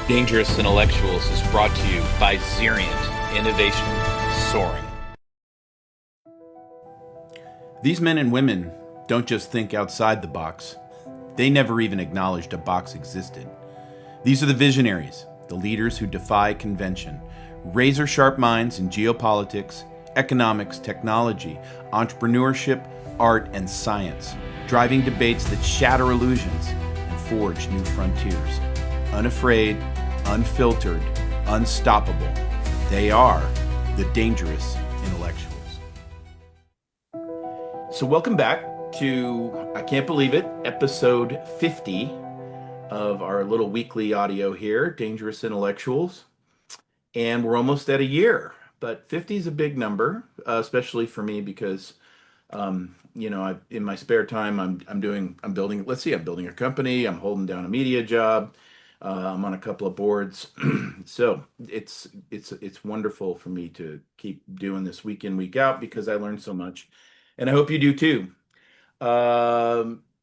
Dangerous Intellectuals is brought to you by Xerient Innovation Soaring. These men and women don't just think outside the box. They never even acknowledged a box existed. These are the visionaries, the leaders who defy convention, razor-sharp minds in geopolitics, economics, technology, entrepreneurship, art, and science, driving debates that shatter illusions and forge new frontiers. Unafraid, unfiltered, unstoppable. They are the Dangerous Intellectuals. So welcome back to, I can't believe it, episode 50 of our little weekly audio here, Dangerous Intellectuals. And we're almost at a year, but 50 is a big number, especially for me because, in my spare time, I'm building, I'm building a company, I'm holding down a media job, I'm on a couple of boards. So it's wonderful for me to keep doing this week in, week out because I learn so much. And I hope you do too.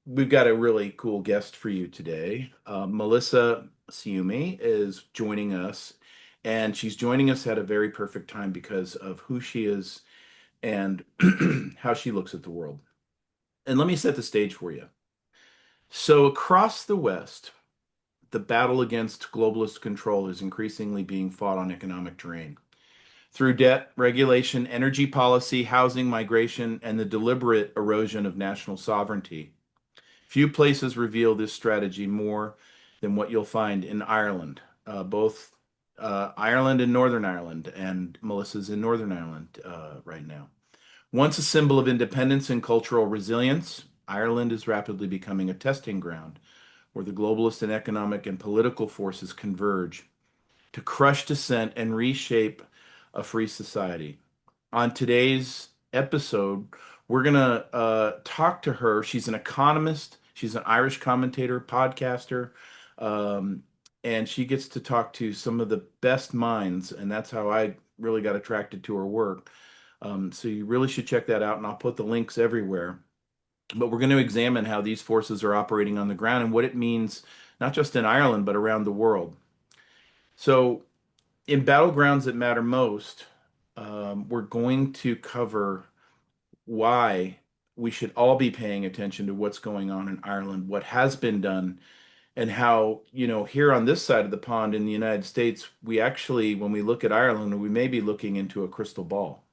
We've got a really cool guest for you today. Melissa Ciummei is joining us, and she's joining us at a very perfect time because of who she is and how she looks at the world. And let me set the stage for you. So across the West, the battle against globalist control is increasingly being fought on economic terrain. Through debt, regulation, energy policy, housing, migration, and the deliberate erosion of national sovereignty. Few places reveal this strategy more than what you'll find in Ireland, both Ireland and Northern Ireland, and Melissa's in Northern Ireland right now. Once a symbol of independence and cultural resilience, Ireland is rapidly becoming a testing ground where the globalist and economic and political forces converge to crush dissent and reshape a free society. On today's episode, we're going to talk to her. She's an economist, she's an Irish commentator, podcaster, and she gets to talk to some of the best minds, and that's how I really got attracted to her work. So you really should check that out, and I'll put the links everywhere. But we're going to examine how these forces are operating on the ground and what it means, not just in Ireland, but around the world. So in Battlegrounds That Matter Most, we're going to cover why we should all be paying attention to what's going on in Ireland, what has been done, and how, here on this side of the pond in the United States, we actually, when we look at Ireland, we may be looking into a crystal ball.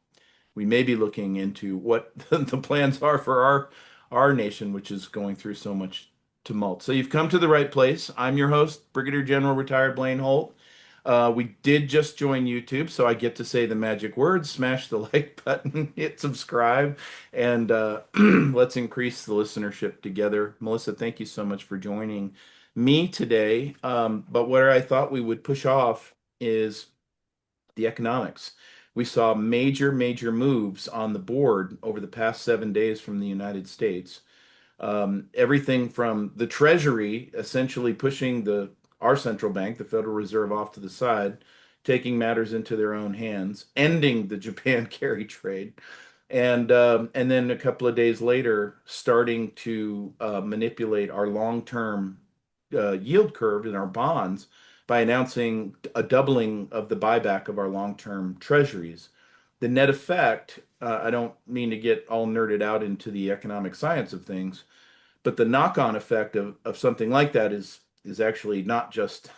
We may be looking into what the plans are for our nation, which is going through so much tumult. So you've come to the right place. I'm your host, Brigadier General Retired Blaine Holt. We did just join YouTube, so I get to say the magic words, smash the like button, hit subscribe, and let's increase the listenership together. Melissa, thank you so much for joining me today. But where I thought we would push off is the economics. We saw major, major moves on the board over the past 7 days from the United States. Everything from the Treasury essentially pushing our central bank, the Federal Reserve, off to the side, taking matters into their own hands, ending the Japan carry trade, and then a couple of days later, starting to manipulate our long-term yield curve in our bonds by announcing a doubling of the buyback of our long-term treasuries. The net effect, I don't mean to get all nerded out into the economic science of things, but the knock-on effect of something like that is actually not just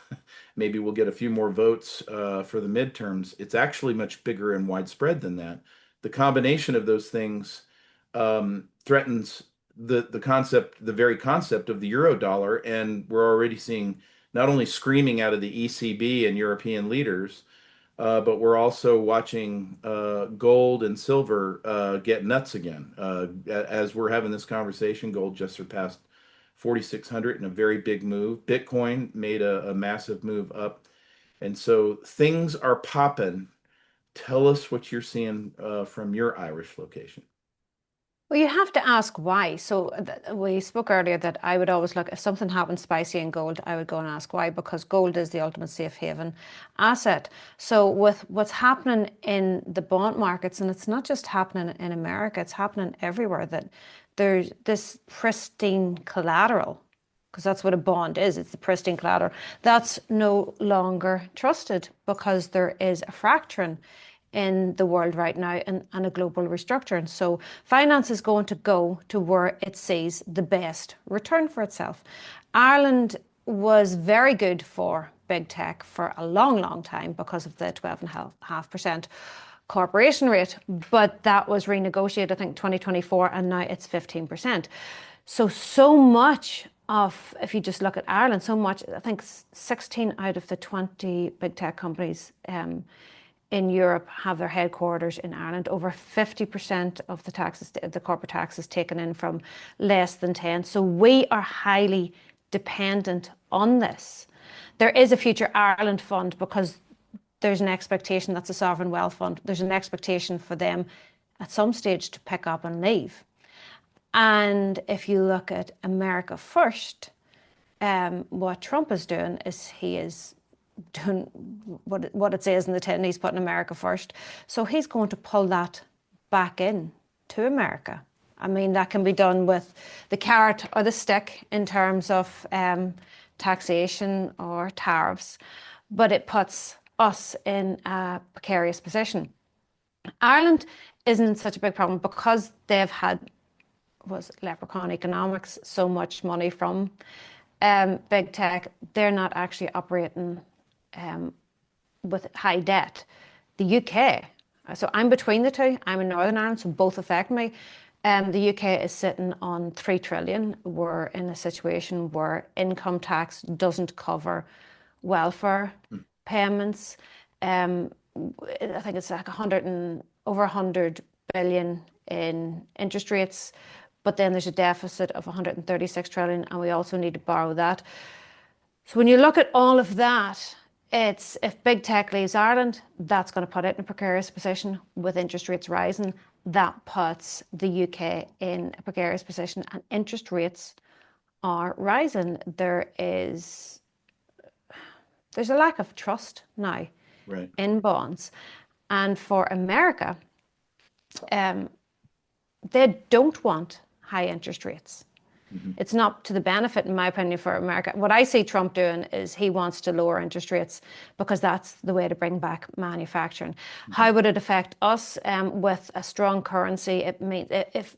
maybe we'll get a few more votes for the midterms. It's actually much bigger and widespread than that. The combination of those things threatens the very concept of the euro dollar, and we're already seeing not only screaming out of the ECB and European leaders, but we're also watching gold and silver get nuts again. As we're having this conversation, gold just surpassed 4,600 in a very big move. Bitcoin made a massive move up. And so things are popping. Tell us what you're seeing from your Irish location. Well, you have to ask why. So we spoke earlier that I would always look, if something happened spicy in gold, I would go and ask why, because gold is the ultimate safe haven asset. So with what's happening in the bond markets, and it's not just happening in America, it's happening everywhere, that there's this pristine collateral because that's what a bond is. It's the pristine collateral. That's no longer trusted because there is a fracturing in the world right now and a global restructuring. So finance is going to go to where it sees the best return for itself. Ireland was very good for big tech for a long, long time because of the 12.5% corporation rate, but that was renegotiated, I think, 2024, and now it's 15%. So much of, if you just look at Ireland, so much, I think 16 out of the 20 big tech companies in Europe have their headquarters in Ireland. Over 50% of the taxes, the corporate tax, is taken in from less than 10. So we are highly dependent on this. There is a Future Ireland fund because there's an expectation, that's a sovereign wealth fund, there's an expectation for them at some stage to pick up and leave. And if you look at America first, what Trump is doing is he is doing what it says in the tin. He's putting America first. So he's going to pull that back in to America. I mean, that can be done with the carrot or the stick in terms of taxation or tariffs, but it puts us in a precarious position. Ireland isn't such a big problem because they've had, was leprechaun economics, so much money from big tech. They're not actually operating with high debt. The UK, so I'm between the two. I'm in Northern Ireland, so both affect me. The UK is sitting on 3 trillion. We're in a situation where income tax doesn't cover welfare payments. I think it's like over 100 billion in interest rates, but then there's a deficit of 136 trillion, and we also need to borrow that. So when you look at all of that, it's, if big tech leaves Ireland, that's going to put it in a precarious position. With interest rates rising, that puts the UK in a precarious position, and interest rates are rising. There's a lack of trust now in bonds. And for America, they don't want high interest rates. It's not to the benefit, in my opinion, for America. What I see Trump doing is he wants to lower interest rates because that's the way to bring back manufacturing. How would it affect us with a strong currency? It means if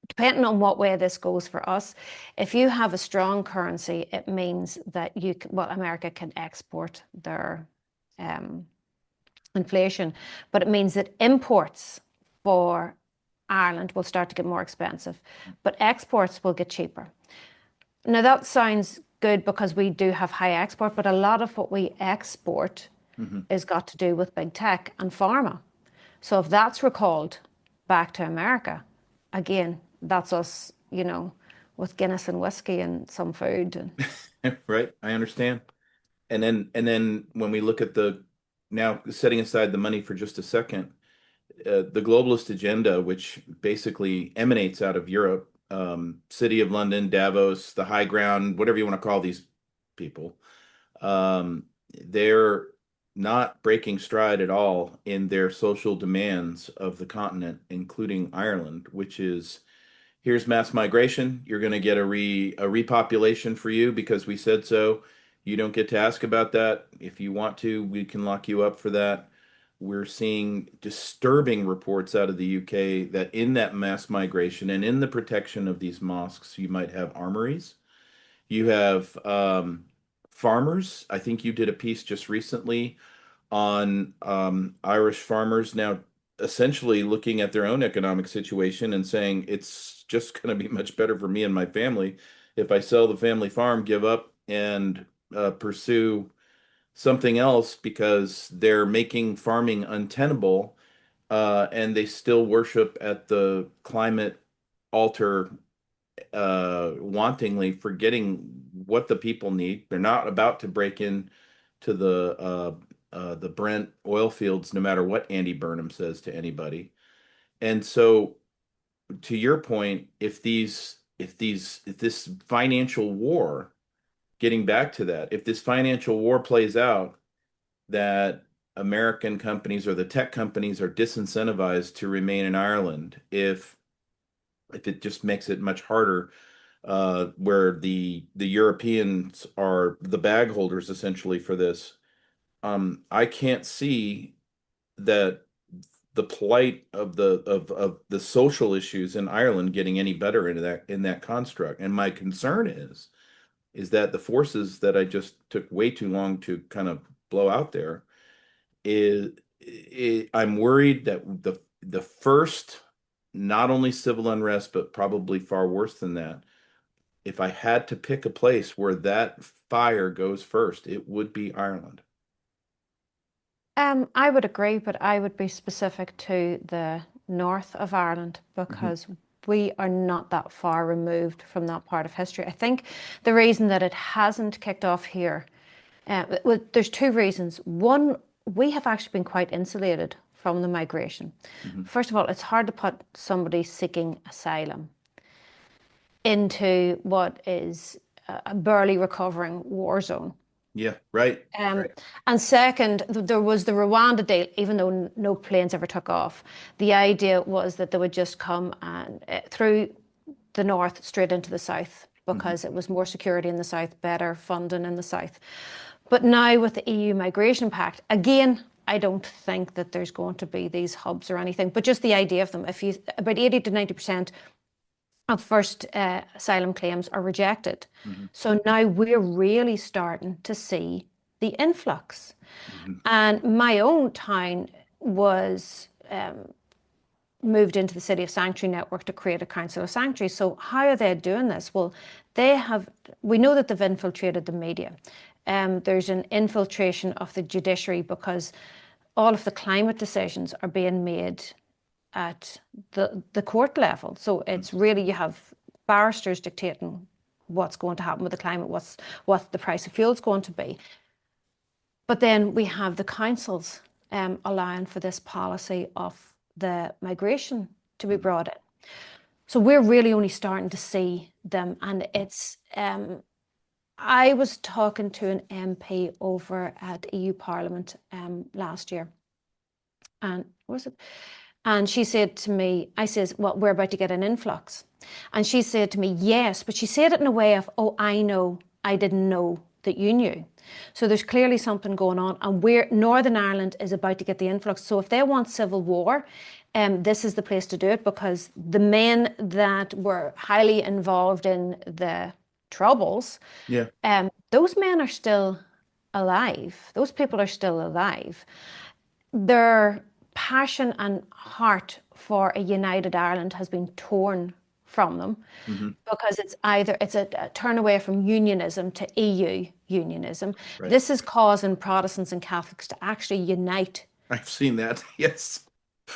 depending on what way this goes for us, if you have a strong currency, it means that America can export their inflation, but it means that imports for Ireland will start to get more expensive, but exports will get cheaper. Now that sounds good because we do have high export, but a lot of what we export is got to do with big tech and pharma. So if that's recalled back to America, again, that's us, with Guinness and whiskey and some food. Right, I understand. And then when we look at now setting aside the money for just a second, the globalist agenda, which basically emanates out of Europe, City of London, Davos, the high ground, whatever you want to call these people, they're not breaking stride at all in their social demands of the continent, including Ireland, which is, here's mass migration. You're going to get a repopulation for you because we said so. You don't get to ask about that. If you want to, we can lock you up for that. We're seeing disturbing reports out of the UK that in that mass migration and in the protection of these mosques, you might have armories. You have farmers. I think you did a piece just recently on Irish farmers now essentially looking at their own economic situation and saying it's just going to be much better for me and my family if I sell the family farm, give up, and pursue something else because they're making farming untenable, and they still worship at the climate altar wantingly, forgetting what the people need. They're not about to break in to the Brent oil fields, no matter what Andy Burnham says to anybody. And so, to your point, if this financial war, getting back to that, if this financial war plays out, that American companies or the tech companies are disincentivized to remain in Ireland, if it just makes it much harder where the Europeans are the bag holders essentially for this. I can't see that the plight of the social issues in Ireland getting any better in that construct. And my concern is that the forces that I just took way too long to kind of blow out there I'm worried that the first not only civil unrest but probably far worse than that, if I had to pick a place where that fire goes first, it would be Ireland. I would agree, but I would be specific to the north of Ireland because we are not that far removed from that part of history. I think the reason that it hasn't kicked off here, well, there's two reasons. One, we have actually been quite insulated from the migration. First of all, it's hard to put somebody seeking asylum into what is a barely recovering war zone. Yeah, right. And second, there was the Rwanda deal, even though no planes ever took off. The idea was that they would just come and through the north straight into the south because it was more security in the south, better funding in the south. But now with the EU Migration Pact, again, I don't think that there's going to be these hubs or anything, but just the idea of them. About 80 to 90% of first asylum claims are rejected. So now we're really starting to see the influx. And my own town was moved into the City of Sanctuary network to create a Council of Sanctuary. So how are they doing this? Well, we know that they've infiltrated the media. There's an infiltration of the judiciary because all of the climate decisions are being made at the court level. So it's really, you have barristers dictating what's going to happen with the climate, what the price of fuel is going to be. But then we have the councils allowing for this policy of the migration to be brought in. So we're really only starting to see them. And it's, I was talking to an MP over at EU Parliament last year. And was it? And she said to me, I says, well, we're about to get an influx. And she said to me, yes, but she said it in a way of, oh, I know, I didn't know that you knew. So there's clearly something going on, and Northern Ireland is about to get the influx. So if they want civil war, this is the place to do it, because the men that were highly involved in the Troubles, those men are still alive. Those people are still alive. Their passion and heart for a united Ireland has been torn from them because it's a turn away from unionism to EU unionism. This is causing Protestants and Catholics to actually unite. I've seen that. Yes.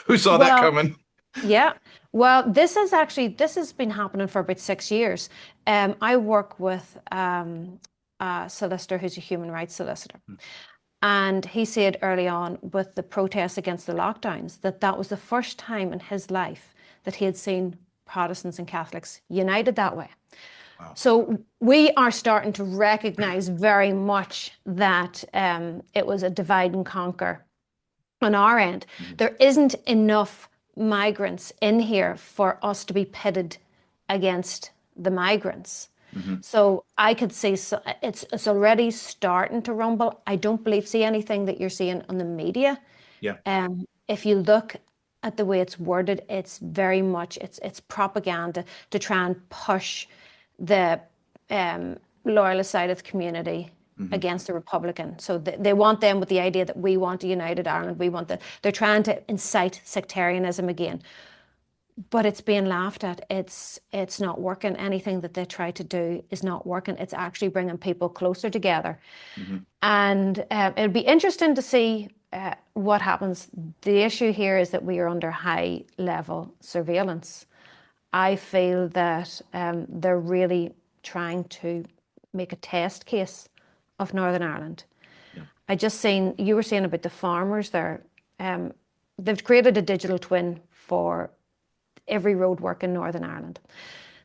Who saw that coming? Yeah. Well, this has been happening for about 6 years. I work with a solicitor who's a human rights solicitor. And he said early on with the protests against the lockdowns that was the first time in his life that he had seen Protestants and Catholics united that way. Wow. So we are starting to recognize very much that it was a divide and conquer on our end. There isn't enough migrants in here for us to be pitted against the migrants. So I could see it's already starting to rumble. I don't see anything that you're seeing on the media. Yeah. If you look at the way it's worded, it's very much it's propaganda to try and push the loyalist side of the community against the Republican. So they want them with the idea that we want a united Ireland. They're trying to incite sectarianism again. But it's being laughed at. It's not working. Anything that they try to do is not working. It's actually bringing people closer together. And it'll be interesting to see what happens. The issue here is that we are under high level surveillance. I feel that they're really trying to make a test case of Northern Ireland. I just seen, you were saying about the farmers there. They've created a digital twin for every road work in Northern Ireland.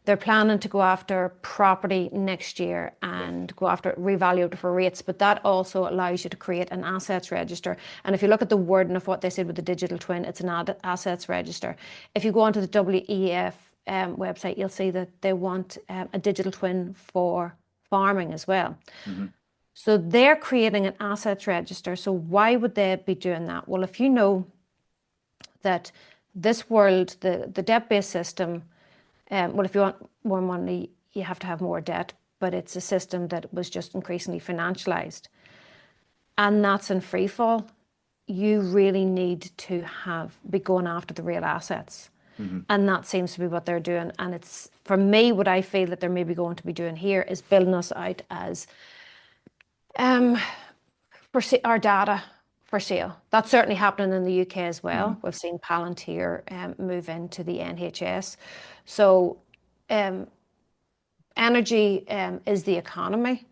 They're planning to go after property next year and go after revalue it for rates, but that also allows you to create an assets register. And if you look at the wording of what they said with the digital twin, it's an assets register. If you go onto the WEF website, you'll see that they want a digital twin for farming as well. Mm-hmm. So they're creating an assets register. So why would they be doing that? Well, if you know that this world, the debt-based system, well, if you want more money, you have to have more debt, but it's a system that was just increasingly financialized. And that's in free fall. You really need to be going after the real assets. Mm-hmm. And that seems to be what they're doing. And it's, for me, what I feel that they're maybe going to be doing here is building us out as our data for sale. That's certainly happening in the UK as well. Mm-hmm. We've seen Palantir move into the NHS. So energy is the economy.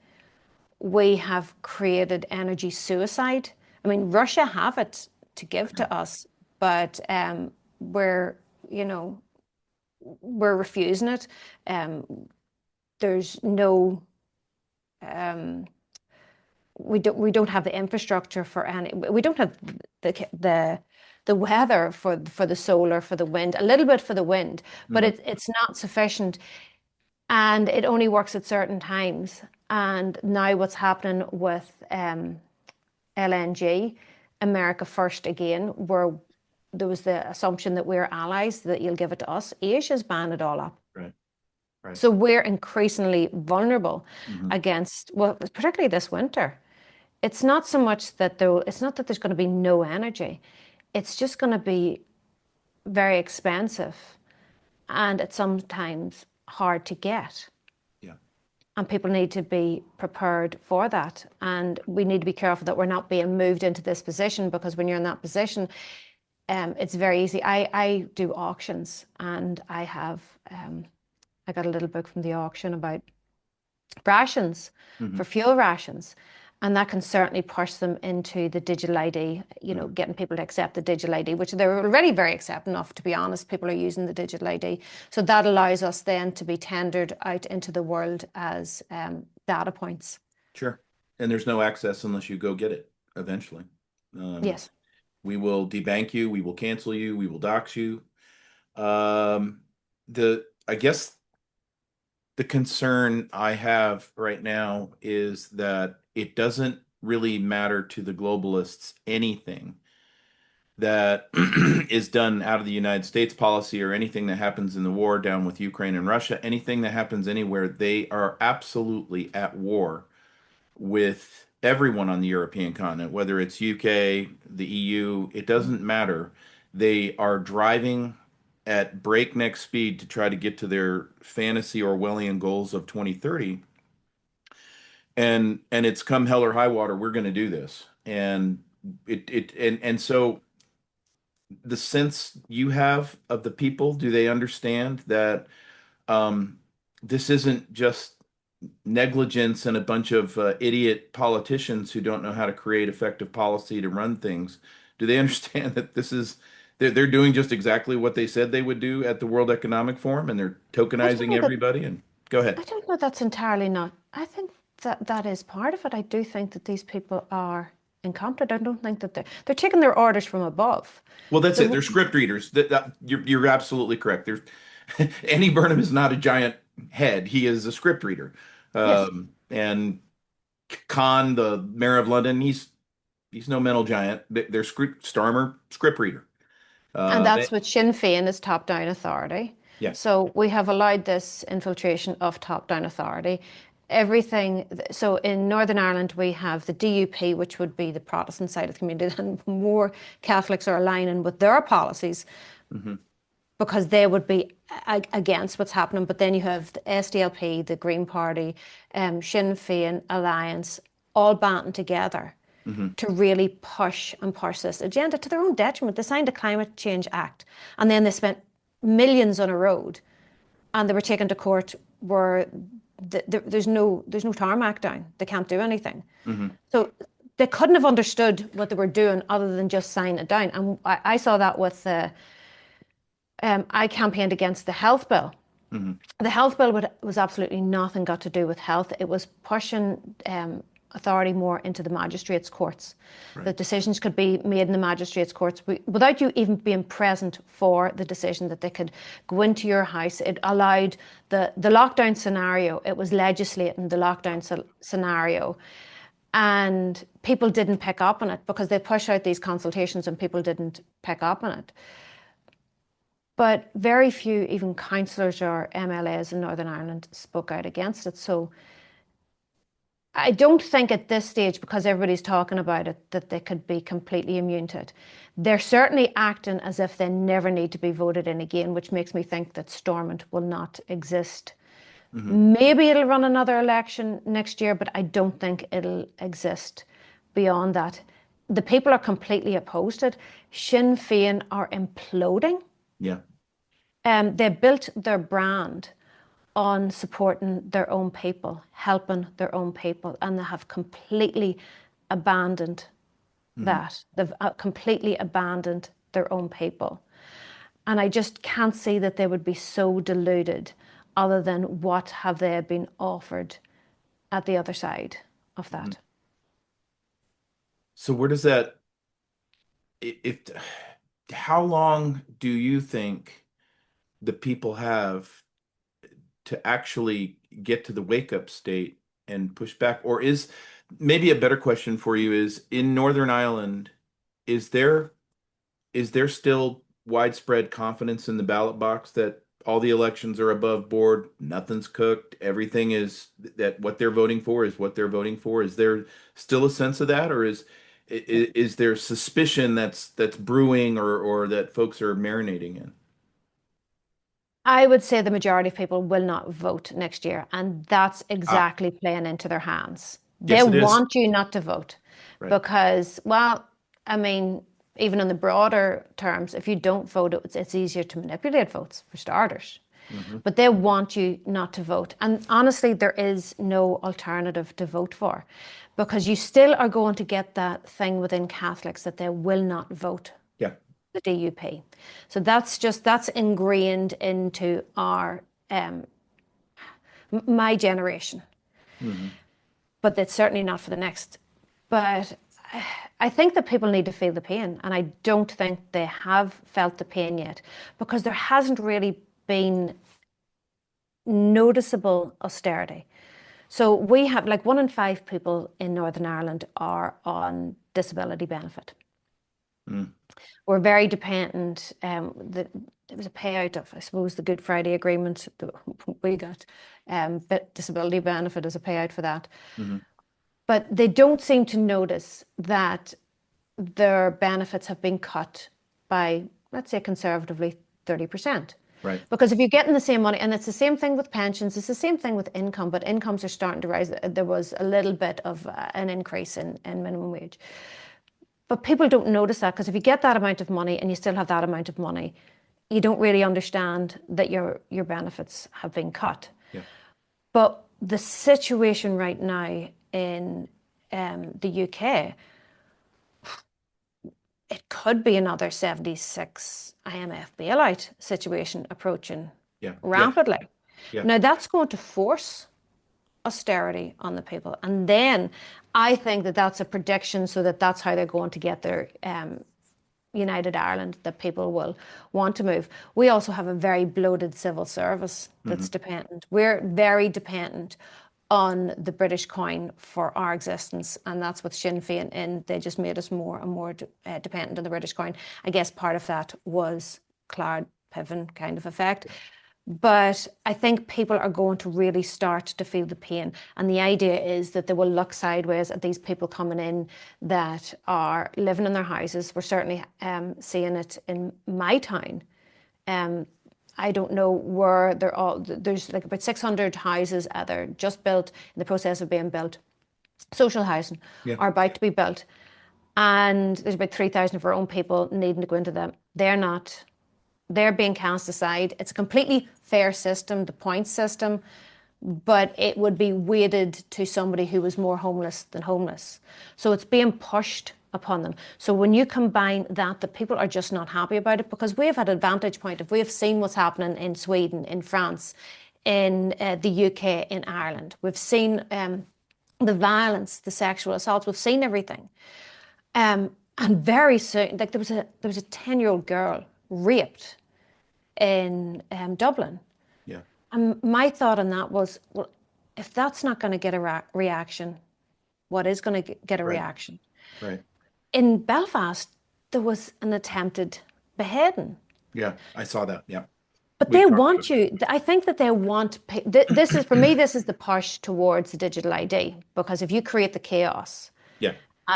We have created energy suicide. I mean, Russia have it to give to us, but we're refusing it. There's no we don't have the infrastructure for any. We don't have the weather for the solar, for the wind. A little bit for the wind, but it's not sufficient, and it only works at certain times. And now what's happening with LNG, America first again, where there was the assumption that we're allies, that you'll give it to us. Asia's banned it all up. Right. Right. So we're increasingly vulnerable Mm-hmm. against, well, particularly this winter. It's not so much that it's not that there's going to be no energy. It's just going to be very expensive, and it's sometimes hard to get. Yeah. And people need to be prepared for that. And we need to be careful that we're not being moved into this position, because when you're in that position, it's very easy. I do auctions, and I have I got a little book from the auction about rations, Mm-hmm. for fuel rations. And that can certainly push them into the digital ID, getting people to accept the digital ID, which they're already very accepting of, to be honest. People are using the digital ID. So that allows us then to be tendered out into the world as data points. Sure. And there's no access unless you go get it eventually. Yes. We will debank you. We will cancel you. We will dox you. I guess the concern I have right now is that it doesn't really matter to the globalists anything that is done out of the United States policy, or anything that happens in the war down with Ukraine and Russia, anything that happens anywhere. They are absolutely at war with everyone on the European continent, whether it's UK, the EU, it doesn't matter. They are driving at breakneck speed to try to get to their fantasy Orwellian goals of 2030. And it's come hell or high water, we're going to do this. And so the sense you have of the people, do they understand that this isn't just negligence and a bunch of idiot politicians who don't know how to create effective policy to run things? Do they understand that they're doing just exactly what they said they would do at the World Economic Forum, and they're tokenizing everybody? And go ahead. I don't know, that's entirely not. I think that is part of it. I do think that these people are incompetent. I don't think that they're taking their orders from above. Well, that's it. They're script readers. You're absolutely correct. Andy Burnham is not a giant head. He is a script reader. Yes. And Khan, the mayor of London, he's no mental giant. They're Starmer, script reader. And that's what Sinn Féin is top-down authority. Yeah. So we have allowed this infiltration of top-down authority. So in Northern Ireland, we have the DUP, which would be the Protestant side of the community, and more Catholics are aligning with their policies, because they would be against what's happening. But then you have the SDLP, the Green Party, Sinn Féin, Alliance, all banding together to really push this agenda to their own detriment. They signed a Climate Change Act, and then they spent millions on a road, and they were taken to court where there's no tarmac down. They can't do anything. So they couldn't have understood what they were doing other than just sign it down. And I saw that with I campaigned against the health bill. The health bill was absolutely nothing got to do with health. It was pushing authority more into the magistrates' courts. Right. That decisions could be made in the magistrates' courts without you even being present for the decision, that they could go into your house. It allowed the lockdown scenario, it was legislating the lockdown scenario. And people didn't pick up on it because they push out these consultations and people didn't pick up on it. But very few, even councillors or MLAs in Northern Ireland, spoke out against it. So I don't think at this stage, because everybody's talking about it, that they could be completely immune to it. They're certainly acting as if they never need to be voted in again, which makes me think that Stormont will not exist. Maybe it'll run another election next year, but I don't think it'll exist beyond that. The people are completely opposed to it. Sinn Féin are imploding. Yeah. They built their brand on supporting their own people, helping their own people, and they have completely abandoned that. They've completely abandoned their own people. And I just can't see that they would be so deluded, other than what have they been offered at the other side of that. So where does that, how long do you think the people have to actually get to the wake-up state and push back? Or is, maybe a better question for you is, in Northern Ireland, is there still widespread confidence in the ballot box that all the elections are above board, nothing's cooked, everything is, that what they're voting for is what they're voting for? Is there still a sense of that, or is there suspicion that's brewing, or that folks are marinating in? I would say the majority of people will not vote next year, and that's exactly playing into their hands. Yes, They it is. want you not to vote Right. because, well, I mean, even in the broader terms, if you don't vote, it's easier to manipulate votes, for starters. But they want you not to vote. And honestly, there is no alternative to vote for, because you still are going to get that thing within Catholics that they will not vote Yeah. the DUP. So that's ingrained into our my generation. But it's certainly not for the next. But I think that people need to feel the pain, and I don't think they have felt the pain yet, because there hasn't really been noticeable austerity. So we have, like, 1 in 5 people in Northern Ireland are on disability benefit. We're very dependent. There was a payout of, I suppose, the Good Friday Agreement that we got. But disability benefit is a payout for that. But they don't seem to notice that their benefits have been cut by, let's say, conservatively 30%. Right. Because if you're getting the same money, and it's the same thing with pensions, it's the same thing with income, but incomes are starting to rise. There was a little bit of an increase in minimum wage. But people don't notice that, because if you get that amount of money and you still have that amount of money, you don't really understand that your benefits have been cut. Yeah. But the situation right now in the UK, it could be another 76 IMF bailout situation approaching rapidly. Yeah. Now, that's going to force austerity on the people. And then I think that that's a prediction, so that's how they're going to get their United Ireland, that people will want to move. We also have a very bloated civil service that's dependent. We're very dependent on the British coin for our existence, and that's with Sinn Féin, and they just made us more and more dependent on the British coin. I guess part of that was Clard Piven kind of effect. But I think people are going to really start to feel the pain. And the idea is that they will look sideways at these people coming in that are living in their houses. We're certainly seeing it in my town. I don't know where there's like about 600 houses either just built, in the process of being built. Social housing are about to be built. And there's about 3,000 of our own people needing to go into them. They're being cast aside. It's a completely fair system, the points system, but it would be weighted to somebody who was more homeless than homeless. So it's being pushed upon them. So when you combine that, the people are just not happy about it, because we've had a vantage point. If we have seen what's happening in Sweden, in France, in the UK, in Ireland, we've seen the violence, the sexual assaults. We've seen everything. And very soon, like there was a 10-year-old girl raped in Dublin. Yeah. And my thought on that was, well, if that's not going to get a reaction, what is going to get a Right. reaction? Right. In Belfast, there was an attempted beheading. Yeah. I saw that. Yeah. But We they talked want about that. you, I think that they want, this is, for me, this is the push towards the digital ID, because if you create the chaos, Yeah.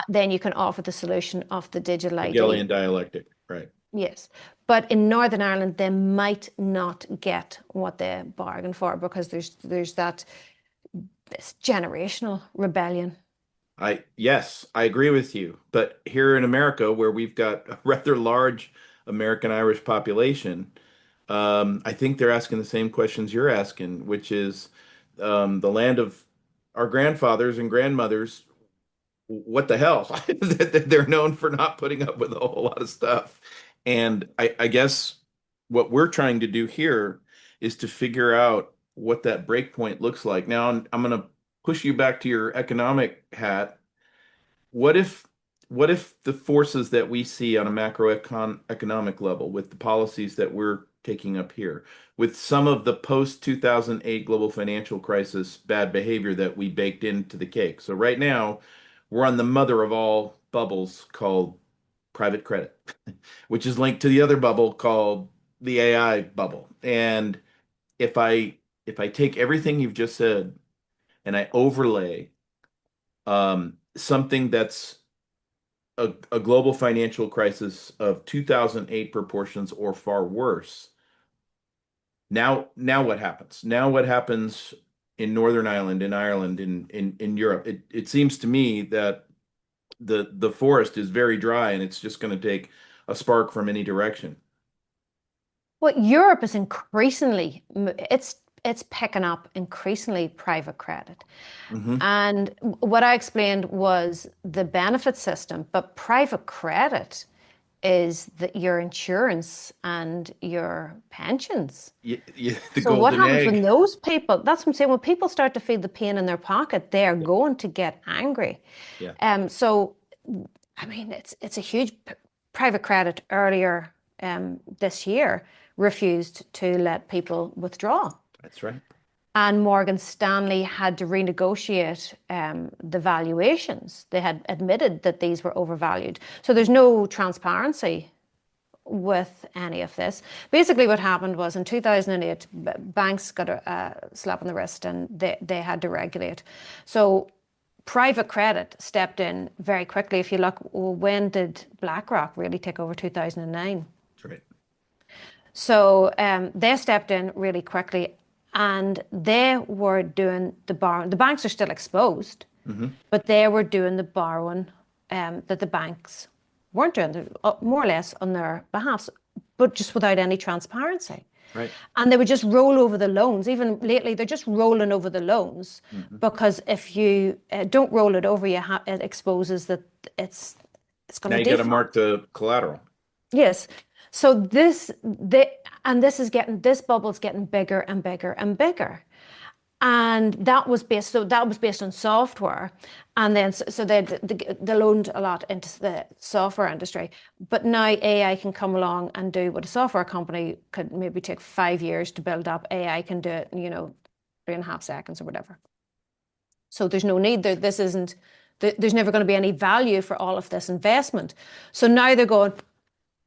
then you can offer the solution of the digital ID. Hegelian dialectic. Right. Yes. But in Northern Ireland, they might not get what they bargained for, because there's this generational rebellion. Yes, I agree with you. But here in America, where we've got a rather large American Irish population, I think they're asking the same questions you're asking, which is the land of our grandfathers and grandmothers. What the hell? They're known for not putting up with a whole lot of stuff. And I guess what we're trying to do here is to figure out what that break point looks like. Now, I'm going to push you back to your economic hat. What if the forces that we see on a macroeconomic level with the policies that we're taking up here, with some of the post 2008 global financial crisis bad behavior that we baked into the cake. So right now, we're on the mother of all bubbles called private credit, which is linked to the other bubble called the AI bubble. And if I take everything you've just said and I overlay something that's a global financial crisis of 2008 proportions or far worse. Now what happens? Now what happens in Northern Ireland, in Ireland, in Europe? It seems to me that the forest is very dry and it's just going to take a spark from any direction. Well, Europe is increasingly, it's picking up increasingly private credit. Hmm. And what I explained was the benefit system, but private credit is your insurance and your pensions. The So what golden happens when egg. those people, that's what I'm saying, when people start to feel the pain in their pocket, they are Yeah. going to get angry. Yeah. So I mean, it's a huge private credit earlier this year refused to let people withdraw. That's right. And Morgan Stanley had to renegotiate the valuations. They had admitted that these were overvalued. So there's no transparency with any of this. Basically, what happened was in 2008, banks got a slap on the wrist and they had to regulate. So private credit stepped in very quickly. If you look, well, when did BlackRock really take over? 2009. That's right. So they stepped in really quickly and they were doing the borrowing. The banks are still exposed, Hmm. but they were doing the borrowing that the banks weren't doing, more or less on their behalf, but just without any transparency. Right. And they would just roll over the loans. Even lately, they're just rolling over the loans Hmm. because if you don't roll it over, it exposes that it's going Now to you got to default. mark the collateral. Yes. So this bubble's getting bigger and bigger and bigger. And that was based on software. And then so they loaned a lot into the software industry. But now AI can come along and do what a software company could maybe take 5 years to build up. AI can do it in, 3.5 seconds or whatever. So there's no need there. There's never going to be any value for all of this investment. So now they're going,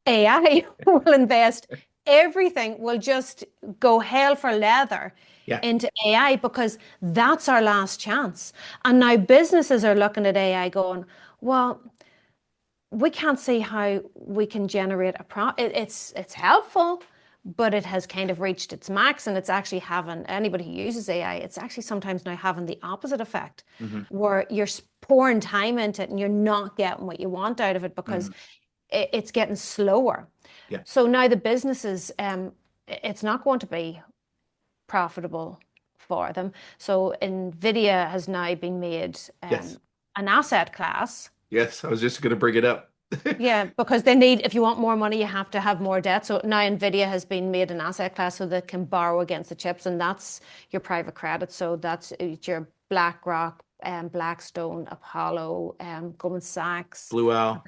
AI will invest everything, will just go hell for leather Yeah. into AI because that's our last chance. And now businesses are looking at AI going, well, we can't see how we can generate a profit. It's helpful, but it has kind of reached its max, and it's actually having anybody who uses AI, it's actually sometimes now having the opposite effect, Hmm. where you're pouring time into it and you're not getting what you want out of it because Hmm. it's getting slower. Yeah. So now the businesses, it's not going to be profitable for them. So Nvidia has now been made Yes. an asset class. Yes. I was just going to bring it up. Yeah, because they need, if you want more money, you have to have more debt. So now Nvidia has been made an asset class so they can borrow against the chips, and that's your private credit. So it's your BlackRock, Blackstone, Apollo, Goldman Sachs. Blue Owl.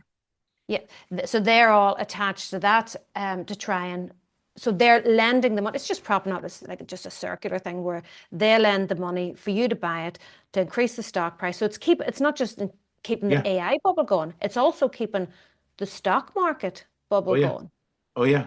Yeah, so they're all attached to that to try and, so they're lending the money. It's just propping up. It's like just a circular thing where they lend the money for you to buy it to increase the stock price. So it's not just keeping Yeah. the AI bubble going. It's also keeping the stock market Oh bubble yeah. going. Oh yeah.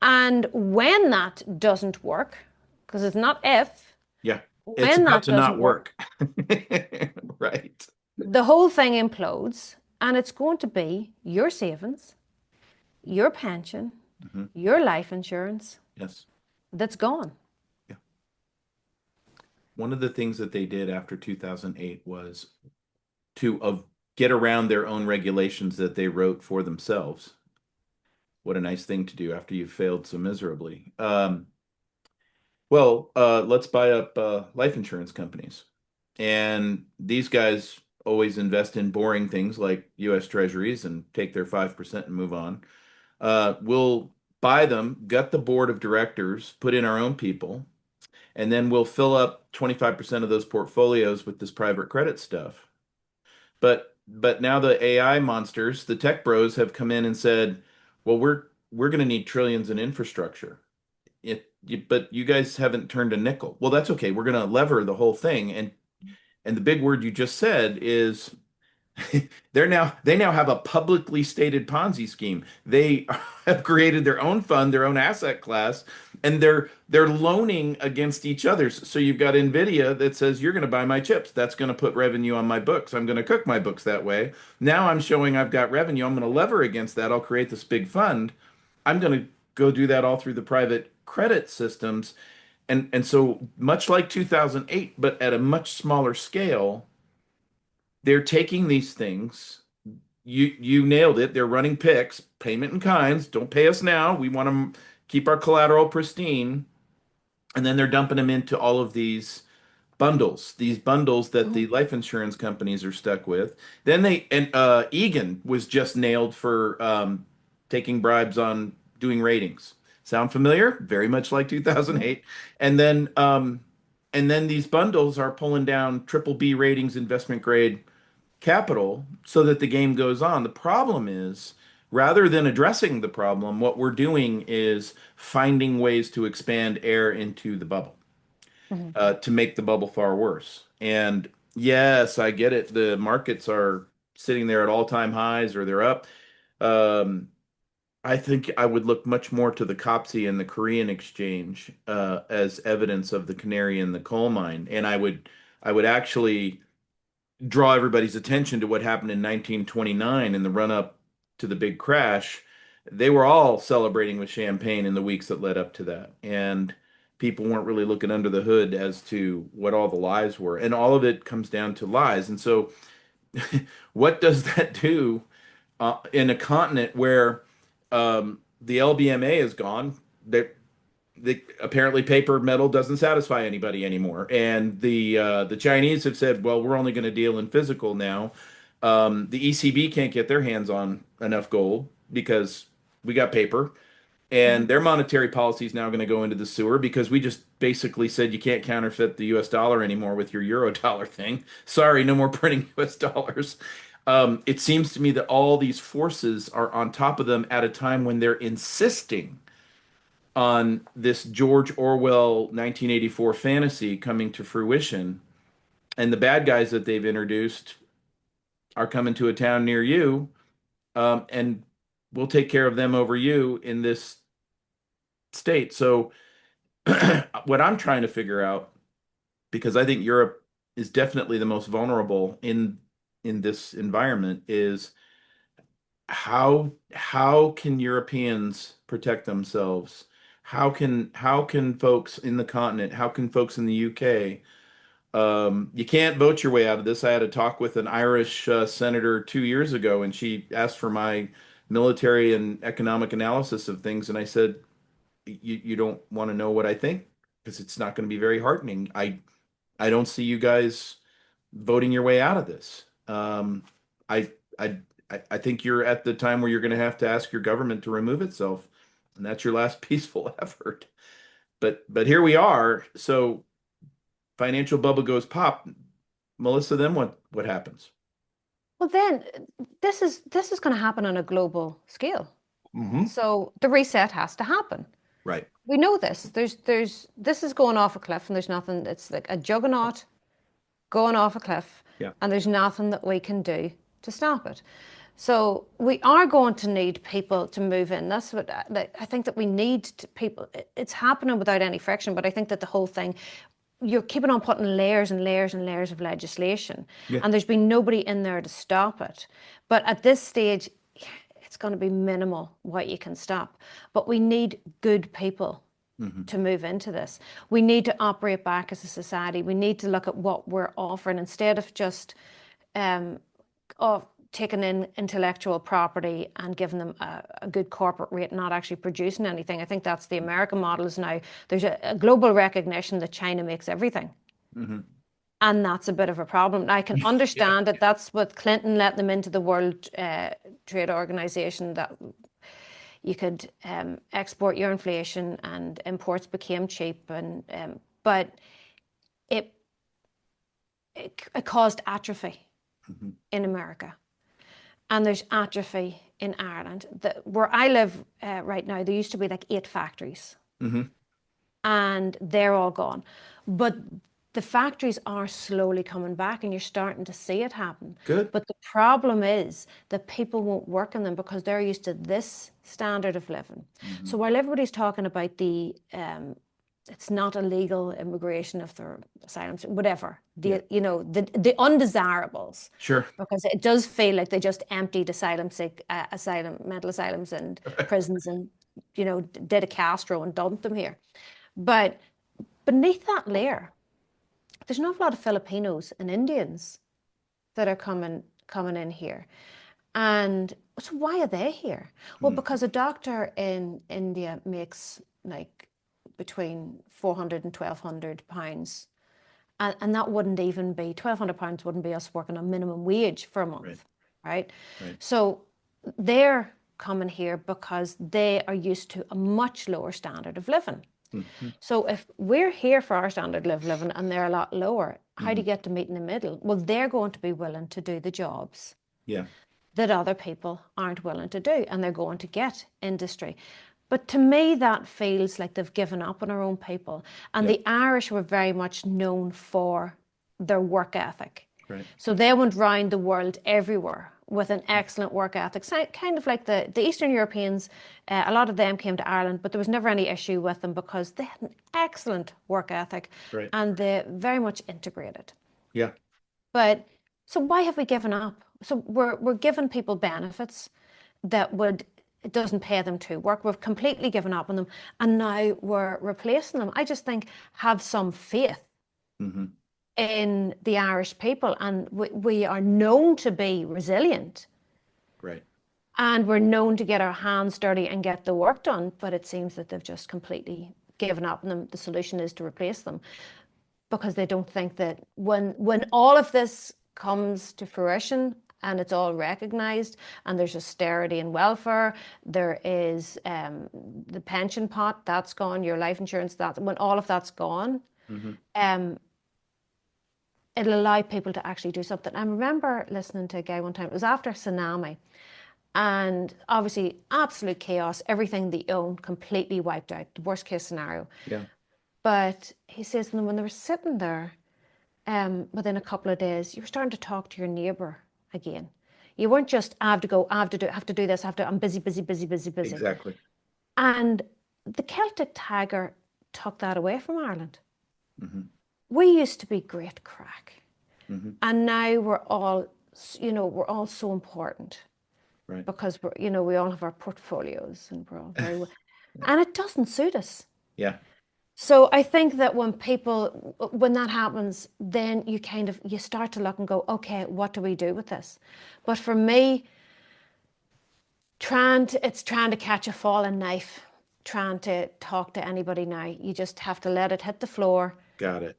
And when that doesn't work, because it's not if, Yeah. It's when about that to not doesn't work, work. Right. the whole thing implodes, and it's going to be your savings, your pension, Mhm. your life insurance Yes. that's gone. Yeah. One of the things that they did after 2008 was to get around their own regulations that they wrote for themselves. What a nice thing to do after you've failed so miserably. Let's buy up life insurance companies. And these guys always invest in boring things like US Treasuries and take their 5% and move on. We'll buy them, gut the board of directors, put in our own people, and then we'll fill up 25% of those portfolios with this private credit stuff. But now the AI monsters, the tech bros have come in and said, well, we're going to need trillions in infrastructure. But you guys haven't turned a nickel. Well, that's okay. We're going to lever the whole thing. And the big word you just said is they now have a publicly stated Ponzi scheme. They have created their own fund, their own asset class, and they're loaning against each other's. So you've got Nvidia that says you're going to buy my chips. That's going to put revenue on my books. I'm going to cook my books that way. Now I'm showing I've got revenue. I'm going to lever against that. I'll create this big fund. I'm going to go do that all through the private credit systems. And so much like 2008, but at a much smaller scale, they're taking these things. You nailed it. They're running picks, payment in kinds. Don't pay us now. We want to keep our collateral pristine. And then they're dumping them into all of these bundles that the Mhm. life insurance companies are stuck with. Then Egan was just nailed for taking bribes on doing ratings. Sound familiar? Very much like Mhm. 2008. And then these bundles are pulling down triple B ratings, investment grade capital, so that the game goes on. The problem is, rather than addressing the problem, what we're doing is finding ways to expand air into the bubble, Mhm. to make the bubble far worse. And yes, I get it. The markets are sitting there at all-time highs or they're up. Um, I think I would look much more to the COPSI and the Korean exchange as evidence of the canary in the coal mine. And I would actually draw everybody's attention to what happened in 1929 in the run-up to the big crash. They were all celebrating with champagne in the weeks that led up to that. And people weren't really looking under the hood as to what all the lies were. And all of it comes down to lies. And so what does that do in a continent where the LBMA is gone? Apparently paper metal doesn't satisfy anybody anymore, and the Chinese have said, well, we're only going to deal in physical now. The ECB can't get their hands on enough gold because we got paper, and Mhm. their monetary policy is now going to go into the sewer because we just basically said you can't counterfeit the US dollar anymore with your euro dollar thing. Sorry, no more printing US dollars. It seems to me that all these forces are on top of them at a time when they're insisting on this George Orwell 1984 fantasy coming to fruition. And the bad guys that they've introduced are coming to a town near you, and we'll take care of them over you in this state. So, what I'm trying to figure out, because I think Europe is definitely the most vulnerable in this environment, is how can Europeans protect themselves? How can folks in the continent, how can folks in the UK? You can't vote your way out of this. I had a talk with an Irish senator 2 years ago, and she asked for my military and economic analysis of things, and I said, you don't want to know what I think because it's not going to be very heartening. I don't see you guys voting your way out of this. I I I think you're at the time where you're going to have to ask your government to remove itself, and that's your last peaceful effort. But here we are. So financial bubble goes pop. Melissa, then what happens? Well, then this is going to happen on a global scale. Hmm. So the reset has to happen. Right. We know this. This is going off a cliff, and there's nothing. It's like a juggernaut going off a cliff, Yeah. and there's nothing that we can do to stop it. So we are going to need people to move in. That's what I think, that we need people. It's happening without any friction, but I think that the whole thing, you're keeping on putting layers and layers and layers of legislation, Yeah. and there's been nobody in there to stop it. But at this stage, it's going to be minimal what you can stop. But we need good people Hmm. to move into this. We need to operate back as a society. We need to look at what we're offering instead of just um, of taking in intellectual property and giving them a good corporate rate, not actually producing anything. I think that's the American models now. There's a global recognition that China makes everything. Hmm. And that's a bit of a problem. I can Yeah. understand that that's what Clinton let them into the World Trade Organization, that you could export your inflation and imports became cheap. But it, it caused atrophy Hmm. in America. And there's atrophy in Ireland. Where I live right now, there used to be like 8 factories, Hmm. and they're all gone. But the factories are slowly coming back, and you're starting to see it happen. Good. But the problem is that people won't work in them because they're used to this standard of living. Hmm. So while everybody's talking about it's not illegal immigration if they're asylums, whatever, Yeah. the undesirables, Sure. because it does feel like they just emptied mental asylums and prisons, and did a Castro and dumped them here. But beneath that layer, there's an awful lot of Filipinos and Indians that are coming in here. And so why are they here? Well, Hmm. because a doctor in India makes like between 400 and 1,200 pounds. And that wouldn't even be, £1,200 wouldn't be us working on minimum wage for a Right. month, right? Right. So they're coming here because they are used to a much lower standard of living. Hmm. So if we're here for our standard of living and they're a lot lower, how do Hmm. you get to meet in the middle? Well, they're going to be willing to do the jobs Yeah. that other people aren't willing to do, and they're going to get industry. But to me, that feels like they've given up on our own people. And Yeah. the Irish were very much known for their work ethic. Right. So they went round the world everywhere with an excellent work ethic. Kind of like the Eastern Europeans, a lot of them came to Ireland, but there was never any issue with them because they had an excellent work ethic Right. and they very much integrated. Yeah. But so why have we given up? So we're giving people benefits that would it doesn't pay them to work. We've completely given up on them, and now we're replacing them. I just think have some faith Hmm. in the Irish people, and we are known to be resilient, Right. and we're known to get our hands dirty and get the work done. But it seems that they've just completely given up on them. The solution is to replace them, because they don't think that when all of this comes to fruition and it's all recognized, and there's austerity and welfare, there is the pension pot that's gone, your life insurance, that when all of that's gone, Hmm. um, it'll allow people to actually do something. I remember listening to a guy one time, it was after tsunami, and obviously absolute chaos, everything they owned completely wiped out, the worst case scenario. Yeah. But he says, and when they were sitting there, within a couple of days, you were starting to talk to your neighbour again. You weren't just, I have to go, I have to do this, I'm busy, busy, busy, busy, busy. Exactly. And the Celtic Tiger took that away from Ireland. Hmm. We used to be great crack. Hmm. And now we're all so important Right. because we all have our portfolios and we're all very, and it doesn't suit us. Yeah. So I think that when that happens, then you start to look and go, okay, what do we do with this? But for me, it's trying to catch a falling knife, trying to talk to anybody now. You just have to let it hit the floor Got it.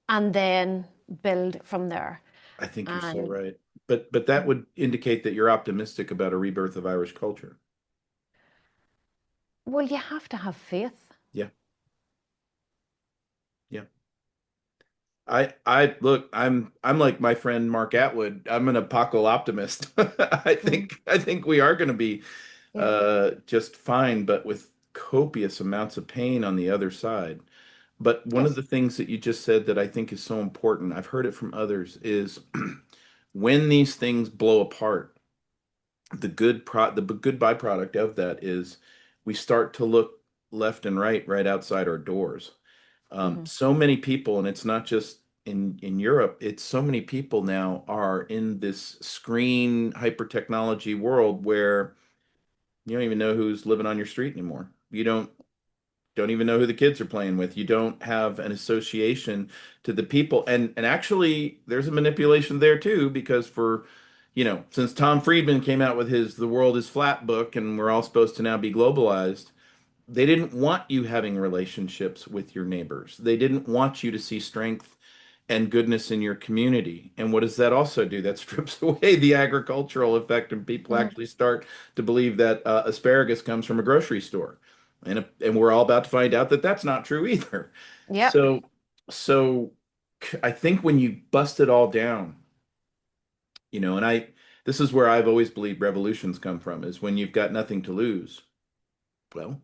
and then build from there. I think you're so And right. But that would indicate that you're optimistic about a rebirth of Irish culture. well, you have to have faith. Yeah. Yeah. I look, I'm like my friend Mark Atwood. I'm an apocalyptimist. Mm, I think we are going to be yeah. just fine, but with copious amounts of pain on the other side. But one of Yes. the things that you just said that I think is so important, I've heard it from others, is when these things blow apart, the good byproduct of that is we start to look left and right outside our doors. Hmm. So many people, and it's not just in Europe, it's so many people now are in this screen hyper technology world where you don't even know who's living on your street anymore. You don't even know who the kids are playing with. You don't have an association to the people. And actually there's a manipulation there too, because since Tom Friedman came out with his The World is Flat book and we're all supposed to now be globalized, they didn't want you having relationships with your neighbors. They didn't want you to see strength and goodness in your community. And what does that also do? That strips away the agricultural effect, and people Hmm. actually start to believe that asparagus comes from a grocery store. And we're all about to find out that that's not true either. Yep. So, so I think when you bust it all down, and this is where I've always believed revolutions come from, is when you've got nothing to lose. Well,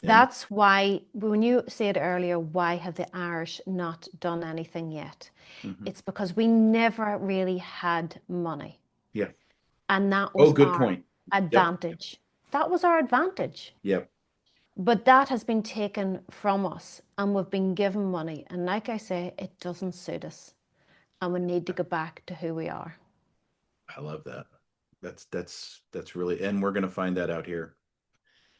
then, That's why, when you said earlier, why have the Irish not done anything yet? mhm. It's because we never really had money. Yeah. And that Oh, was good our point. Yep. advantage. That was our advantage. Yep. But that has been taken from us and we've been given money. And like I say, it doesn't suit us. And we need to go back to who we are. I love that. That's really, and we're going to find that out here.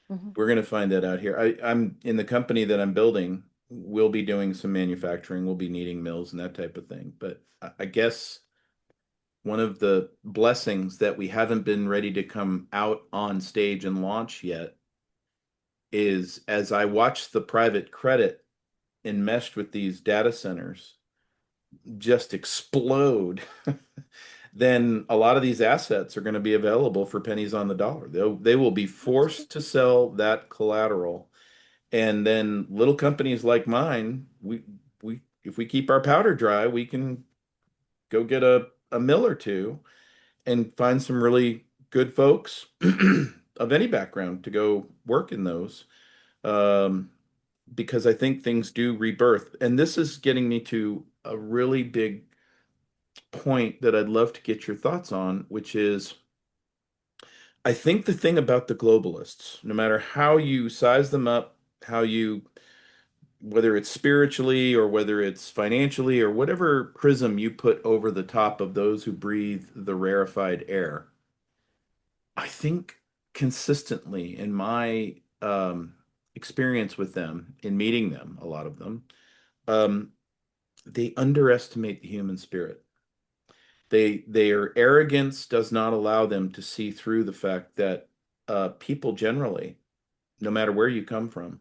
Hmm. We're going to find that out here. I'm in the company that I'm building. We'll be doing some manufacturing. We'll be needing mills and that type of thing. But I guess one of the blessings that we haven't been ready to come out on stage and launch yet is as I watch the private credit enmeshed with these data centers just explode, then a lot of these assets are going to be available for pennies on the dollar. They will be forced to sell that collateral. And then little companies like mine, we if we keep our powder dry, we can go get a mill or two and find some really good folks of any background to go work in those. Um, because I think things do rebirth. And this is getting me to a really big point that I'd love to get your thoughts on, which is I think the thing about the globalists, no matter how you size them up, how you, whether it's spiritually or whether it's financially or whatever prism you put over the top of those who breathe the rarefied air, I think consistently in my experience with them, in meeting them, a lot of them, um, they underestimate the human spirit. Their arrogance does not allow them to see through the fact that people generally, no matter where you come from,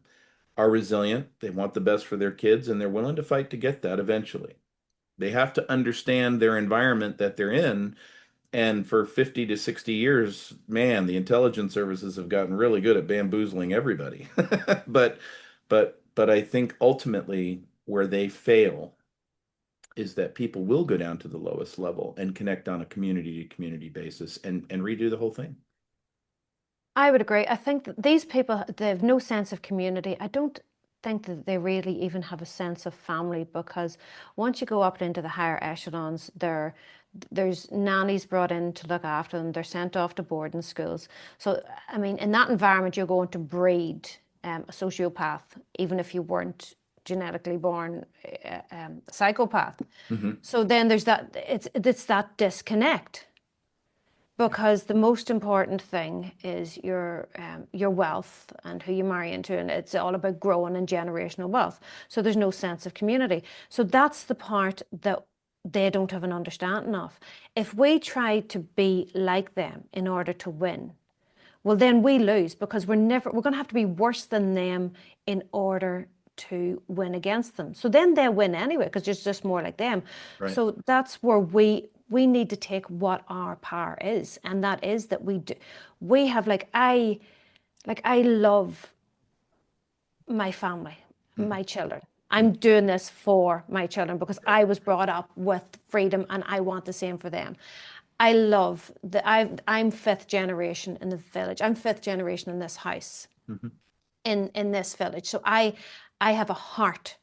are resilient. They want the best for their kids, and they're willing to fight to get that eventually. They have to understand their environment that they're in. And for 50 to 60 years, man, the intelligence services have gotten really good at bamboozling everybody. But but I think ultimately where they fail is that people will go down to the lowest level and connect on a community to community basis and redo the whole thing. I would agree. I think that these people, they have no sense of community. I don't think that they really even have a sense of family because once you go up into the higher echelons, there's nannies brought in to look after them. They're sent off to boarding schools. So, I mean, in that environment, you're going to breed a sociopath, even if you weren't genetically born a psychopath. Hmm. So then there's that, it's that disconnect because the most important thing is your wealth and who you marry into, and it's all about growing and generational wealth. So there's no sense of community. So that's the part that they don't have an understanding of. If we try to be like them in order to win, well, then we lose because we're going to have to be worse than them in order to win against them. So then they win anyway because it's just more like them. Right. So that's where we need to take what our power is, and that is that we have I love my family, Hmm. my children. I'm doing this for my children because I was brought up with freedom and I want the same for them. I love that I'm fifth generation in the village. I'm fifth generation in this house, Mhm. in this village. So I have a heart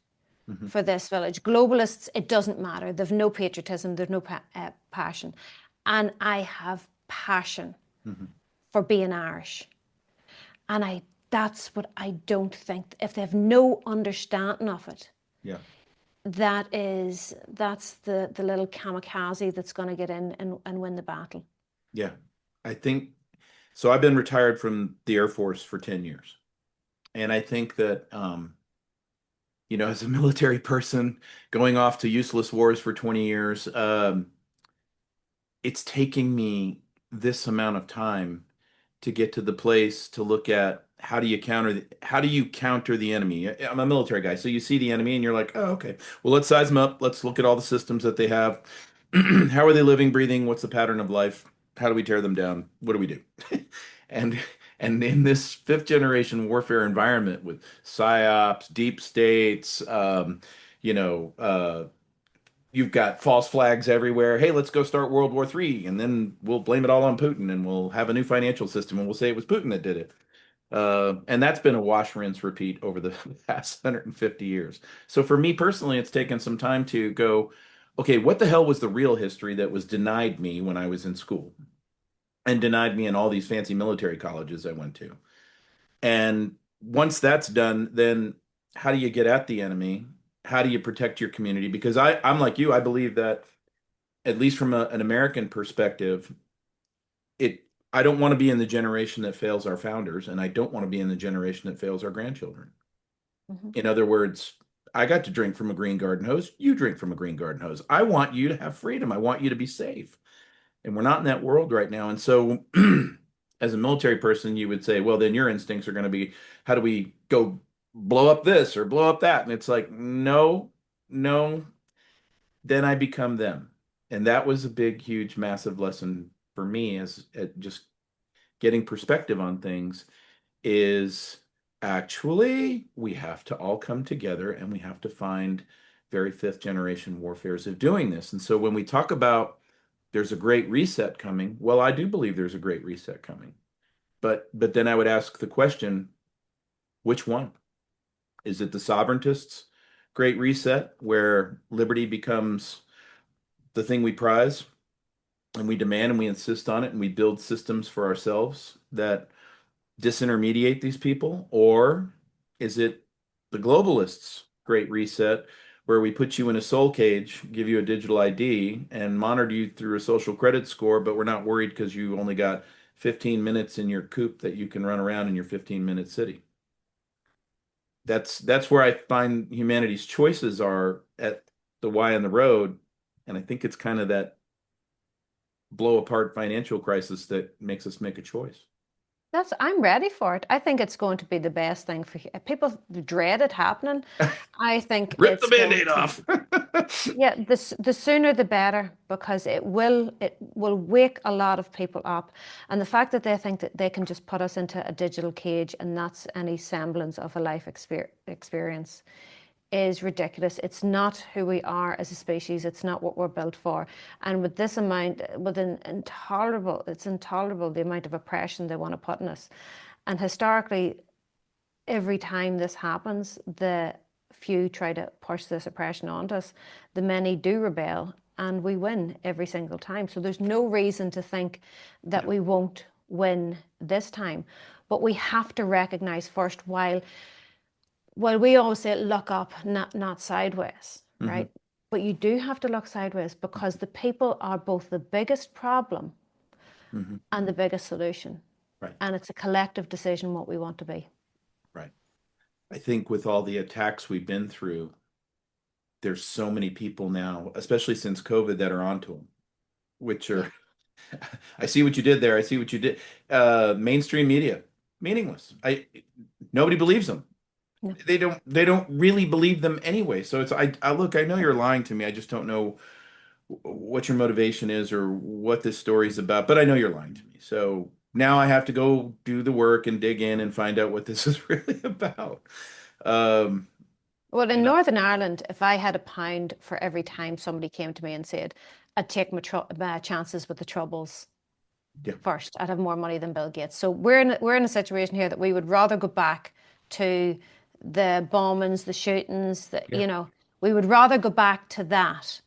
Mhm. for this village. Globalists, it doesn't matter. They've no patriotism, there's no passion. And I have passion Mhm. for being Irish. And that's what I don't think, if they have no understanding of it, Yeah. that's the little kamikaze that's going to get in and win the battle. Yeah. I think so. I've been retired from the Air Force for 10 years. And I think that, as a military person going off to useless wars for 20 years, it's taking me this amount of time to get to the place to look at how do you counter the enemy. I'm a military guy, so you see the enemy and you're like, oh, okay, well, let's size them up. Let's look at all the systems that they have. How are they living, breathing? What's the pattern of life? How do we tear them down? What do we do? and and in this fifth generation warfare environment with psyops, deep states, you know, uh, you've got false flags everywhere. Hey, let's go start World War III, and then we'll blame it all on Putin, and we'll have a new financial system, and we'll say it was Putin that did it. And that's been a wash, rinse, repeat over the past 150 years. So for me personally, it's taken some time to go, okay, what the hell was the real history that was denied me when I was in school and denied me in all these fancy military colleges I went to? And once that's done, then how do you get at the enemy? How do you protect your community? Because I'm like you, I believe that at least from an American perspective, it I don't want to be in the generation that fails our founders, and I don't want to be in the generation that fails our grandchildren. Mhm. In other words, I got to drink from a green garden hose. You drink from a green garden hose. I want you to have freedom. I want you to be safe. And we're not in that world right now. And so, as a military person, you would say, well, then your instincts are going to be, how do we go blow up this or blow up that? And it's like, no, no, then I become them. And that was a big, huge, massive lesson for me as at just getting perspective on things is actually we have to all come together and we have to find very fifth generation warfares of doing this. And so when we talk about there's a great reset coming, well, I do believe there's a great reset coming. But then I would ask the question, which one? Is it the sovereigntists' great reset where liberty becomes the thing we prize and we demand and we insist on it and we build systems for ourselves that disintermediate these people? Or is it the globalists' great reset where we put you in a soul cage, give you a digital ID, and monitor you through a social credit score, but we're not worried because you only got 15 minutes in your coop that you can run around in your 15-minute city? That's where I find humanity's choices are at the Y on the road. And I think it's kind of that blow apart financial crisis that makes us make a choice. I'm ready for it. I think it's going to be the best thing for people dread it happening. I think Rip the it's going band-aid to, off. yeah, the sooner the better because it will wake a lot of people up. And the fact that they think that they can just put us into a digital cage and that's any semblance of a life experience is ridiculous. It's not who we are as a species. It's not what we're built for. And with this amount, it's intolerable the amount of oppression they want to put on us. And historically, every time this happens, the few try to push this oppression onto us. The many do rebel, and we win every single time. So there's no reason to think that Yeah. we won't win this time. But we have to recognize first, while we always say look up, not sideways, Hmm. right? But you do have to look sideways because the people are both the biggest problem Hmm. and the biggest solution. Right. And it's a collective decision what we want to be. Right. I think with all the attacks we've been through, there's so many people now, especially since COVID, that are onto them, which Yeah. are, I see what you did there. I see what you did. Mainstream media, meaningless. Nobody believes them. No. They don't really believe them anyway. So I look, I know you're lying to me. I just don't know what your motivation is or what this story is about, but I know you're lying to me. So now I have to go do the work and dig in and find out what this is really about. Um, Well, in And Northern Ireland, if I had a pound for every time somebody came to me and said, I'd take my chances with the Troubles yeah, first, I'd have more money than Bill Gates. So we're in a situation here that we would rather go back to the bombings, the shootings, yeah, we would rather go back to that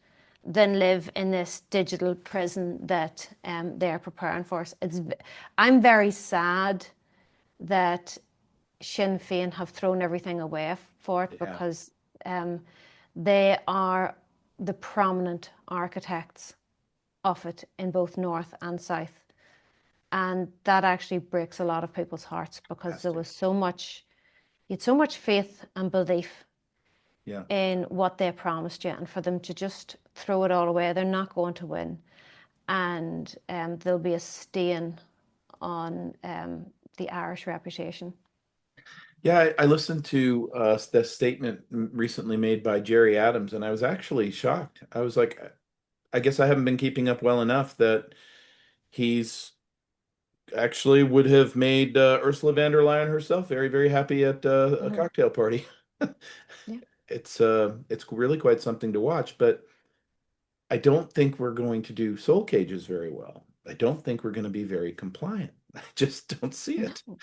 than live in this digital prison that they're preparing for us. I'm very sad that Sinn Féin have thrown everything away for it yeah, because um, they are the prominent architects of it in both North and South. And that actually breaks a lot of people's hearts because has there to. was you had so much faith and belief Yeah. in what they promised you, and for them to just throw it all away, they're not going to win. And there'll be a stain on the Irish reputation. Yeah, I listened to the statement recently made by Jerry Adams, and I was actually shocked. I was like, I guess I haven't been keeping up well enough that he's actually would have made Ursula von der Leyen herself very, very happy at a Hmm. cocktail party. Yeah. It's really quite something to watch, but I don't think we're going to do soul cages very well. I don't think we're going to be very compliant. I just don't see it. No.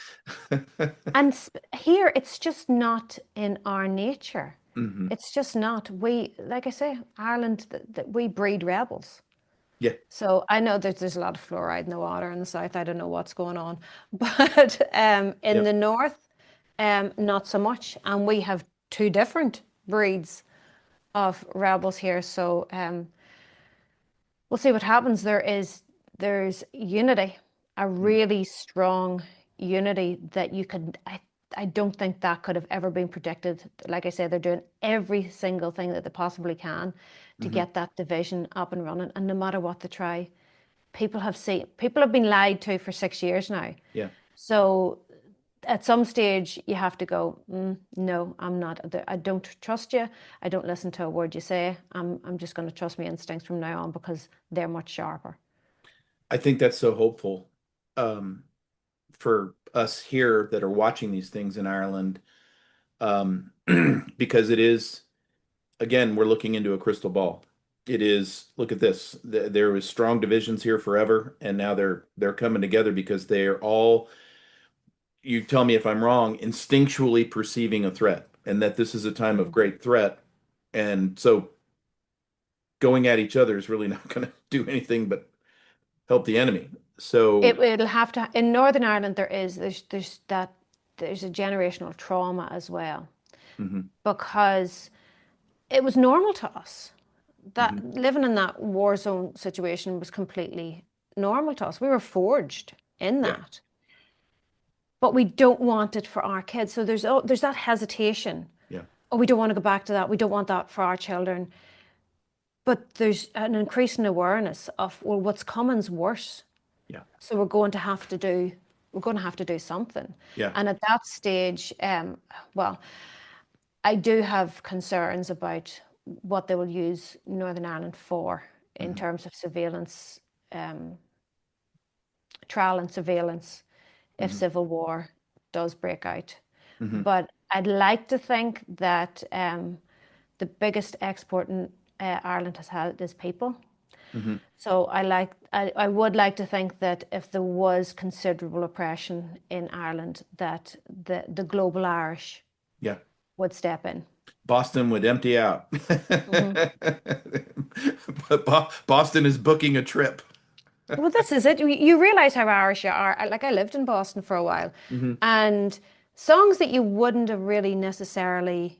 And here, it's just not in our nature. Hmm. It's just not. We, like I say, Ireland, we breed rebels. Yeah. So I know that there's a lot of fluoride in the water in the south. I don't know what's going on, but in Yep. the north, not so much. And we have two different breeds of rebels here. So we'll see what happens. There's unity, a Mm. really strong unity that you could. I don't think that could have ever been predicted. Like I said, they're doing every single thing that they possibly can to Hmm. get that division up and running. And no matter what they try, people have been lied to for 6 years now. Yeah. So at some stage you have to go, no, I'm not. I don't trust you. I don't listen to a word you say. I'm just going to trust my instincts from now on because they're much sharper. I think that's so hopeful um, for us here that are watching these things in Ireland, um, because it is, again, we're looking into a crystal ball. It is, look at this. There was strong divisions here forever, and now they're coming together because they're all, you tell me if I'm wrong, instinctually perceiving a threat, and that this is a time of Mhm. great threat. And so going at each other is really not going to do anything but help the enemy. So, It'll have to. In Northern Ireland, there's a generational trauma as well mhm, because it was normal to us. That mhm, living in that war zone situation was completely normal to us. We were forged in yeah, that, but we don't want it for our kids. So there's that hesitation. yeah, Oh, we don't want to go back to that. We don't want that for our children. But there's an increasing awareness of, well, what's coming's worse. yeah, So we're going to have to do something. yeah. And at that stage, well, I do have concerns about what they will use Northern Ireland for in Mhm, terms of surveillance, um, trial and surveillance, if mhm, civil war does break out. mhm, But I'd like to think that the biggest export Ireland has had is people. mhm. So I would like to think that if there was considerable oppression in Ireland, that the global Irish Yeah. would step in. Boston would empty out. Hmm. But Boston is booking a trip. Well, this is it. You realize how Irish you are. Like I lived in Boston for a while, Hmm. and songs that you wouldn't have really necessarily,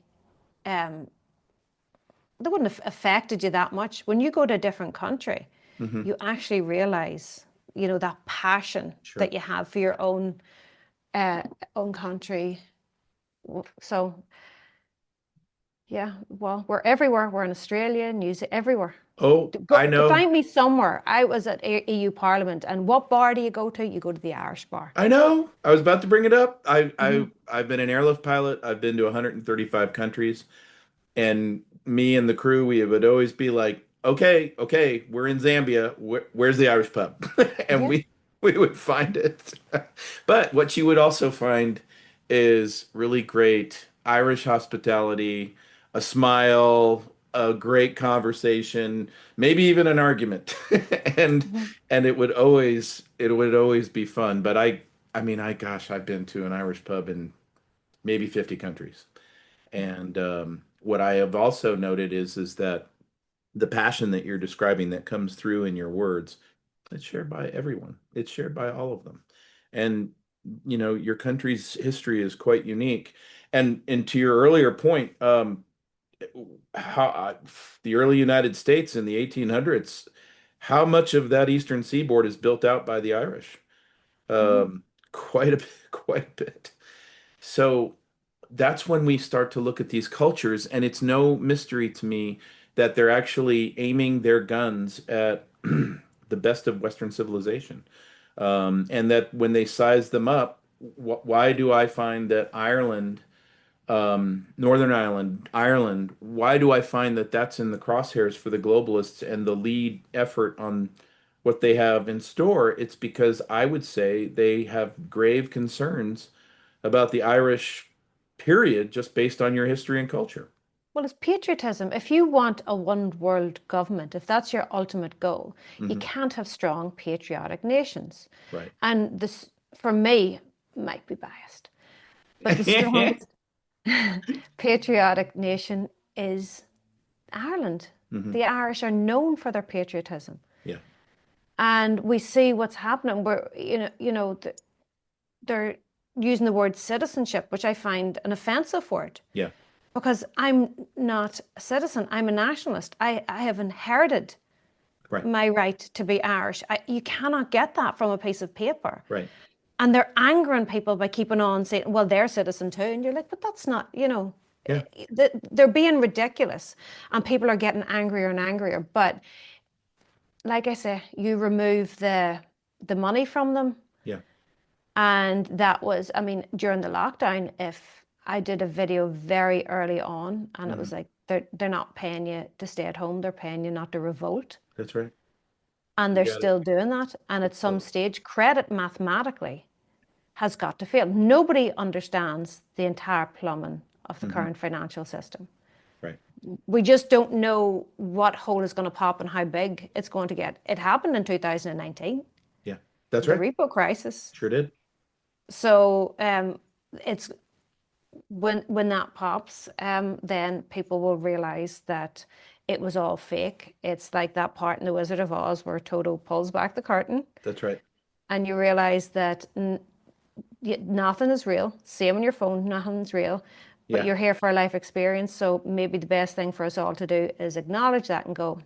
um, they wouldn't have affected you that much. When you go to a different country, Hmm. you actually realize, that passion Sure. that you have for your uh, own country. So yeah, well, we're everywhere. We're in Australia, New Zealand, everywhere. Oh, Go I to know. find me somewhere. I was at EU Parliament, and what bar do you go to? You go to the Irish bar. I know. I was about to bring it up. Hmm. I've been an airlift pilot. I've been to 135 countries, and me and the crew, we would always be like, "Okay, okay, we're in Zambia. Where's the Irish pub?" And Yeah. we would find it. But what you would also find is really great Irish hospitality. a smile, a great conversation, maybe even an argument. And Mhm. and it would always be fun. But I mean, gosh, I've been to an Irish pub in maybe 50 countries. And what I have also noted is that the passion that you're describing that comes through in your words, it's shared by everyone. It's shared by all of them. And your country's history is quite unique. And to your earlier point, how the early United States in the 1800s, how much of that eastern seaboard is built out by the Irish? Mhm. Quite a bit, quite a bit. So that's when we start to look at these cultures, and it's no mystery to me that they're actually aiming their guns at the best of Western civilization. And that when they size them up, why do I find that Northern Ireland, why do I find that that's in the crosshairs for the globalists and the lead effort on what they have in store? It's because I would say they have grave concerns about the Irish period just based on your history and culture. Well, it's patriotism. If you want a one world government, if that's your ultimate goal, you Hmm. can't have strong patriotic nations. Right. And this, for me, might be biased, but the strongest patriotic nation is Ireland. Hmm. The Irish are known for their patriotism. Yeah. And we see what's happening where, they're using the word citizenship, which I find an offensive word Yeah. because I'm not a citizen. I'm a nationalist. I have inherited Right. my right to be Irish. You cannot get that from a piece of paper. Right. And they're angering people by keeping on saying, well, they're citizen too. And you're like, but that's not, Yeah. they're being ridiculous. And people are getting angrier and angrier. But like I say, you remove the money from them. Yeah. And that was, I mean, during the lockdown, if I did a video very early on and it Hmm. was like, they're not paying you to stay at home, they're paying you not to revolt. That's right. And You they're got it. still doing that. And at some stage, credit mathematically has got to fail. Nobody understands the entire plumbing of the Hmm. current financial system. Right. We just don't know what hole is going to pop and how big it's going to get. It happened in 2019, Yeah. That's the right. repo crisis. Sure did. So it's when that pops, then people will realize that it was all fake. It's like that part in The Wizard of Oz where Toto pulls back the curtain, That's right. and you realize that nothing is real. Same on your phone, nothing's real, but Yeah. you're here for a life experience. So maybe the best thing for us all to do is acknowledge that and go,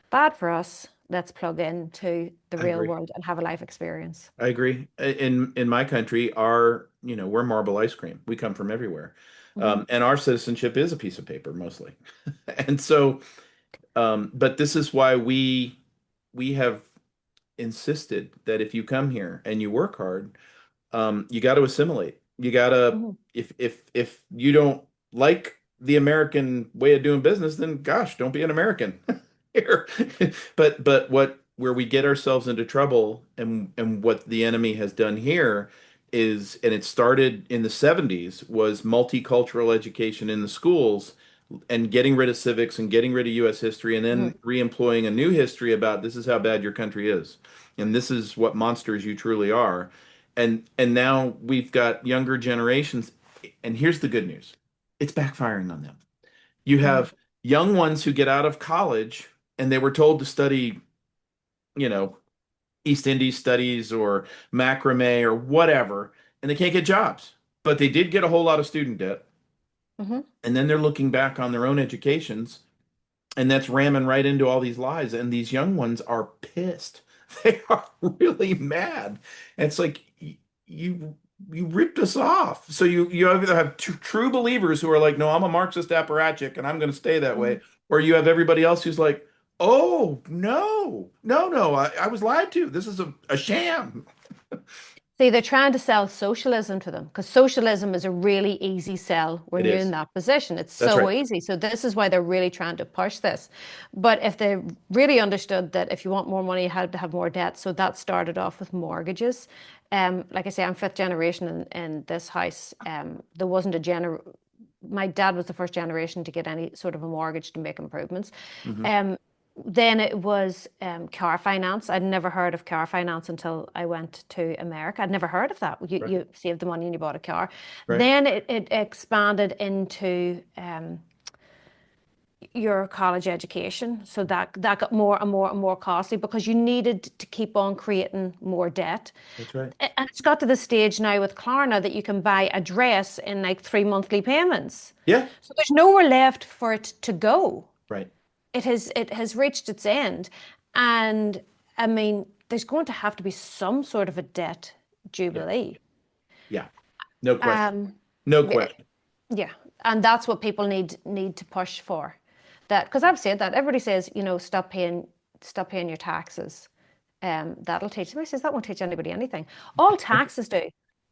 bad for us. Let's plug into the I real agree. world and have a life experience. I agree. In my country, we're marble ice cream. We come from everywhere. Hmm. And our citizenship is a piece of paper mostly. And so, but this is why we have insisted that if you come here and you work hard, you got to assimilate. You got to, Hmm. if you don't like the American way of doing business, then gosh, don't be an American here. But where we get ourselves into trouble, and what the enemy has done here is, and it started in the 70s, was multicultural education in the schools and getting rid of civics and getting rid of US history, and Hmm. then re-employing a new history about this is how bad your country is and this is what monsters you truly are. And now we've got younger generations, and here's the good news. It's backfiring on them. You Hmm. have young ones who get out of college and they were told to study, you know, East Indies studies or macrame or whatever, and they can't get jobs. But they did get a whole lot of student debt. Hmm. And then they're looking back on their own educations, and that's ramming right into all these lies. And these young ones are pissed. They are really mad. And it's like you you ripped us off. So you either have true believers who are like, no, I'm a Marxist apparatchik and I'm going to stay that Hmm. way, or you have everybody else who's like, oh no, no, no, I was lied to. This is a sham. See, they're trying to sell socialism to them because socialism is a really easy sell It when you're in is. that position. It's That's so right. easy. So this is why they're really trying to push this. But if they really understood that if you want more money, you had to have more debt. So that started off with mortgages. Like I say, I'm fifth generation in this house. There wasn't a my dad was the first generation to get any sort of a mortgage to make improvements. Mhm. Then it was car finance. I'd never heard of car finance until I went to America. I'd never heard of that. Right. You saved the money and you bought a car. Right. Then it expanded into your college education. So that got more and more and more costly because you needed to keep on creating more debt. That's right. And it's got to the stage now with Klarna that you can buy a dress in like 3 monthly payments. Yeah. So there's nowhere left for it to go. Right. It has reached its end. And I mean, there's going to have to be some sort of a debt jubilee. Yeah. No question. Um, No question. yeah. And that's what people need to push for. That, because I've said that. Everybody says, stop paying your taxes. That'll teach. Somebody says that won't teach anybody anything. All taxes do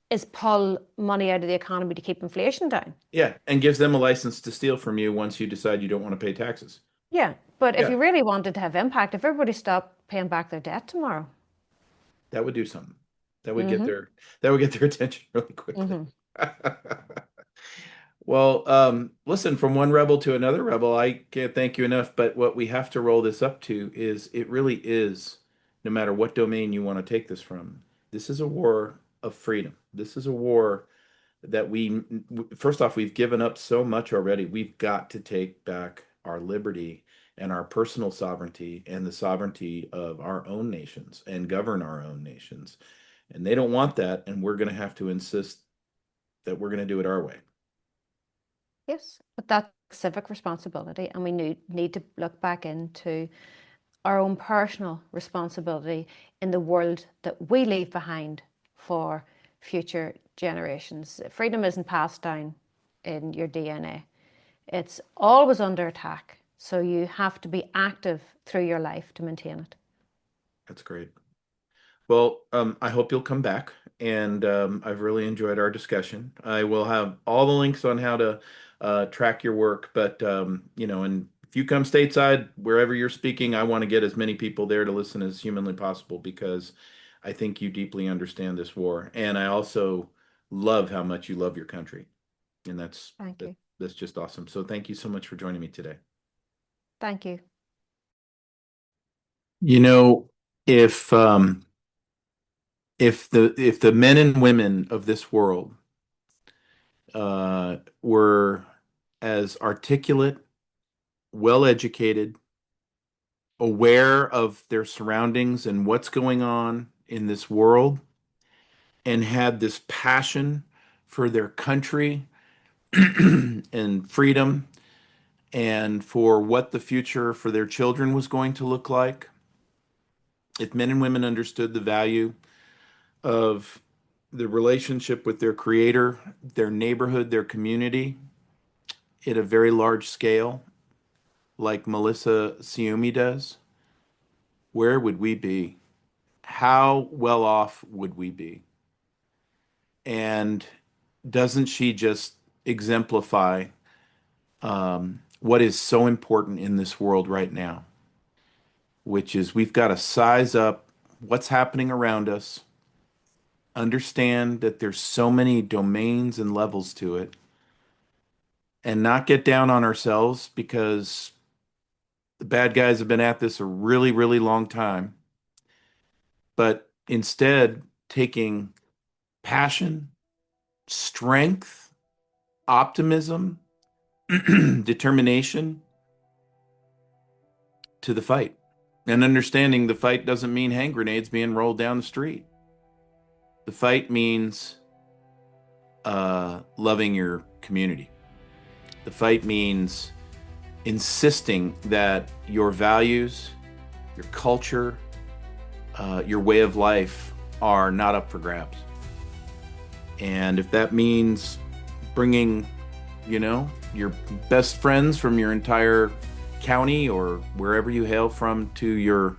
is pull money out of the economy to keep inflation down. Yeah. And gives them a license to steal from you once you decide you don't want to pay taxes. Yeah. But if Yeah. you really wanted to have impact, if everybody stopped paying back their debt tomorrow, That would do something. That would get their attention really quickly. Well, listen, from one rebel to another rebel, I can't thank you enough. But what we have to roll this up to is it really is, no matter what domain you want to take this from, this is a war of freedom. This is a war that first off, we've given up so much already. We've got to take back our liberty and our personal sovereignty and the sovereignty of our own nations and govern our own nations. And they don't want that. And we're going to have to insist that we're going to do it our way. yes, but that's civic responsibility, and we need to look back into our own personal responsibility in the world that we leave behind for future generations. Freedom isn't passed down in your DNA. It's always under attack. So you have to be active through your life to maintain it. That's great. Well, I hope you'll come back, and I've really enjoyed our discussion. I will have all the links on how to track your work, but and if you come stateside, wherever you're speaking, I want to get as many people there to listen as humanly possible because I think you deeply understand this war, and I also love how much you love your country, and that's just awesome. So thank you so much for joining me today. Thank you. If the men and women of this world were as articulate, well-educated, aware of their surroundings and what's going on in this world, and had this passion for their country and freedom and for what the future for their children was going to look like, if men and women understood the value of the relationship with their creator, their neighborhood, their community at a very large scale, like Melissa Ciummei does, where would we be? How well off would we be? And doesn't she just exemplify what is so important in this world right now, which is we've got to size up what's happening around us, understand that there's so many domains and levels to it, and not get down on ourselves because the bad guys have been at this a really, really long time, but instead taking passion, strength, optimism, determination to the fight, and understanding the fight doesn't mean hand grenades being rolled down the street. The fight means loving your community. The fight means insisting that your values, your culture, your way of life are not up for grabs. And if that means bringing, your best friends from your entire county or wherever you hail from to your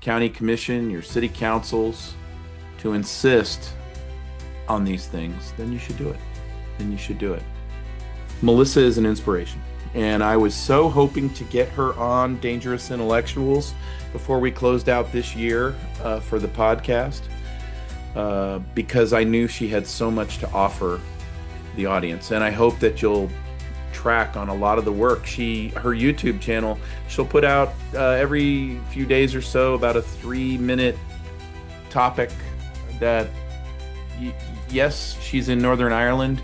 county commission, your city councils, to insist on these things, then you should do it. Melissa is an inspiration, and I was so hoping to get her on Dangerous Intellectuals before we closed out this year for the podcast because I knew she had so much to offer the audience, and I hope that you'll track on a lot of the work. Her YouTube channel, she'll put out every few days or so about a 3-minute topic that, yes, she's in Northern Ireland,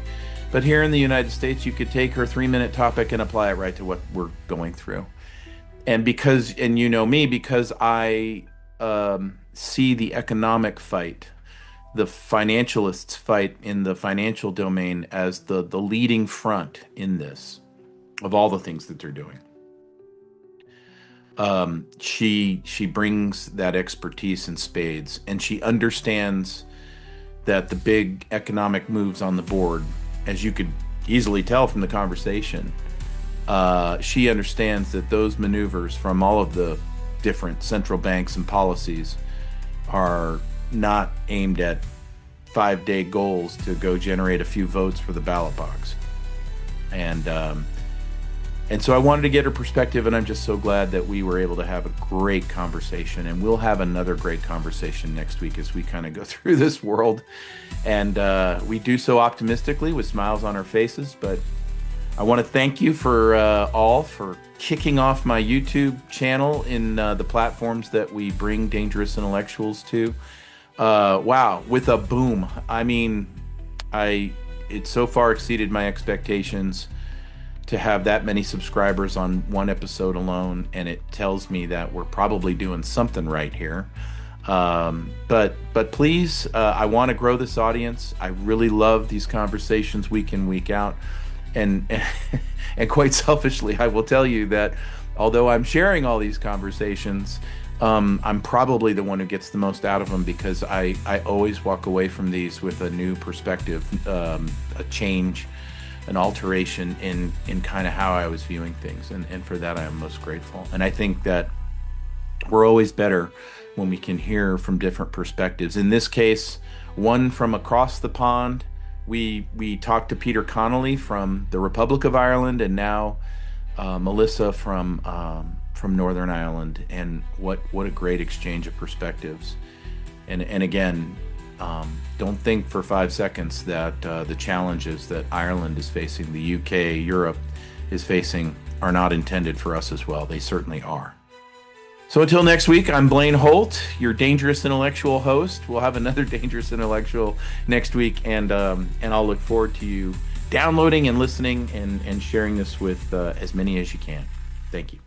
but here in the United States, you could take her 3-minute topic and apply it right to what we're going through. And you know me, because I see the economic fight, the financialists' fight in the financial domain as the leading front in this, of all the things that they're doing. She brings that expertise in spades, and she understands that the big economic moves on the board, as you could easily tell from the conversation, she understands that those maneuvers from all of the different central banks and policies are not aimed at 5-day goals to go generate a few votes for the ballot box. And so I wanted to get her perspective, and I'm just so glad that we were able to have a great conversation. And we'll have another great conversation next week as we kind of go through this world. And we do so optimistically with smiles on our faces. But I want to thank you for all for kicking off my YouTube channel in the platforms that we bring Dangerous Intellectuals to. Wow, with a boom. I mean, it so far exceeded my expectations to have that many subscribers on one episode alone, and it tells me that we're probably doing something right here. But please, I want to grow this audience. I really love these conversations week in, week out. And quite selfishly, I will tell you that although I'm sharing all these conversations, I'm probably the one who gets the most out of them, because I always walk away from these with a new perspective, a change, an alteration in kind of how I was viewing things. And for that, I am most grateful. And I think that we're always better when we can hear from different perspectives. In this case, one from across the pond. We talked to Peter Connolly from the Republic of Ireland, and now Melissa from Northern Ireland, and what a great exchange of perspectives. And again, don't think for 5 seconds that the challenges that Ireland is facing, the UK, Europe is facing, are not intended for us as well. They certainly are. So until next week, I'm Blaine Holt, your Dangerous Intellectual host. We'll have another Dangerous Intellectual next week, and I'll look forward to you downloading and listening and sharing this with as many as you can. Thank you.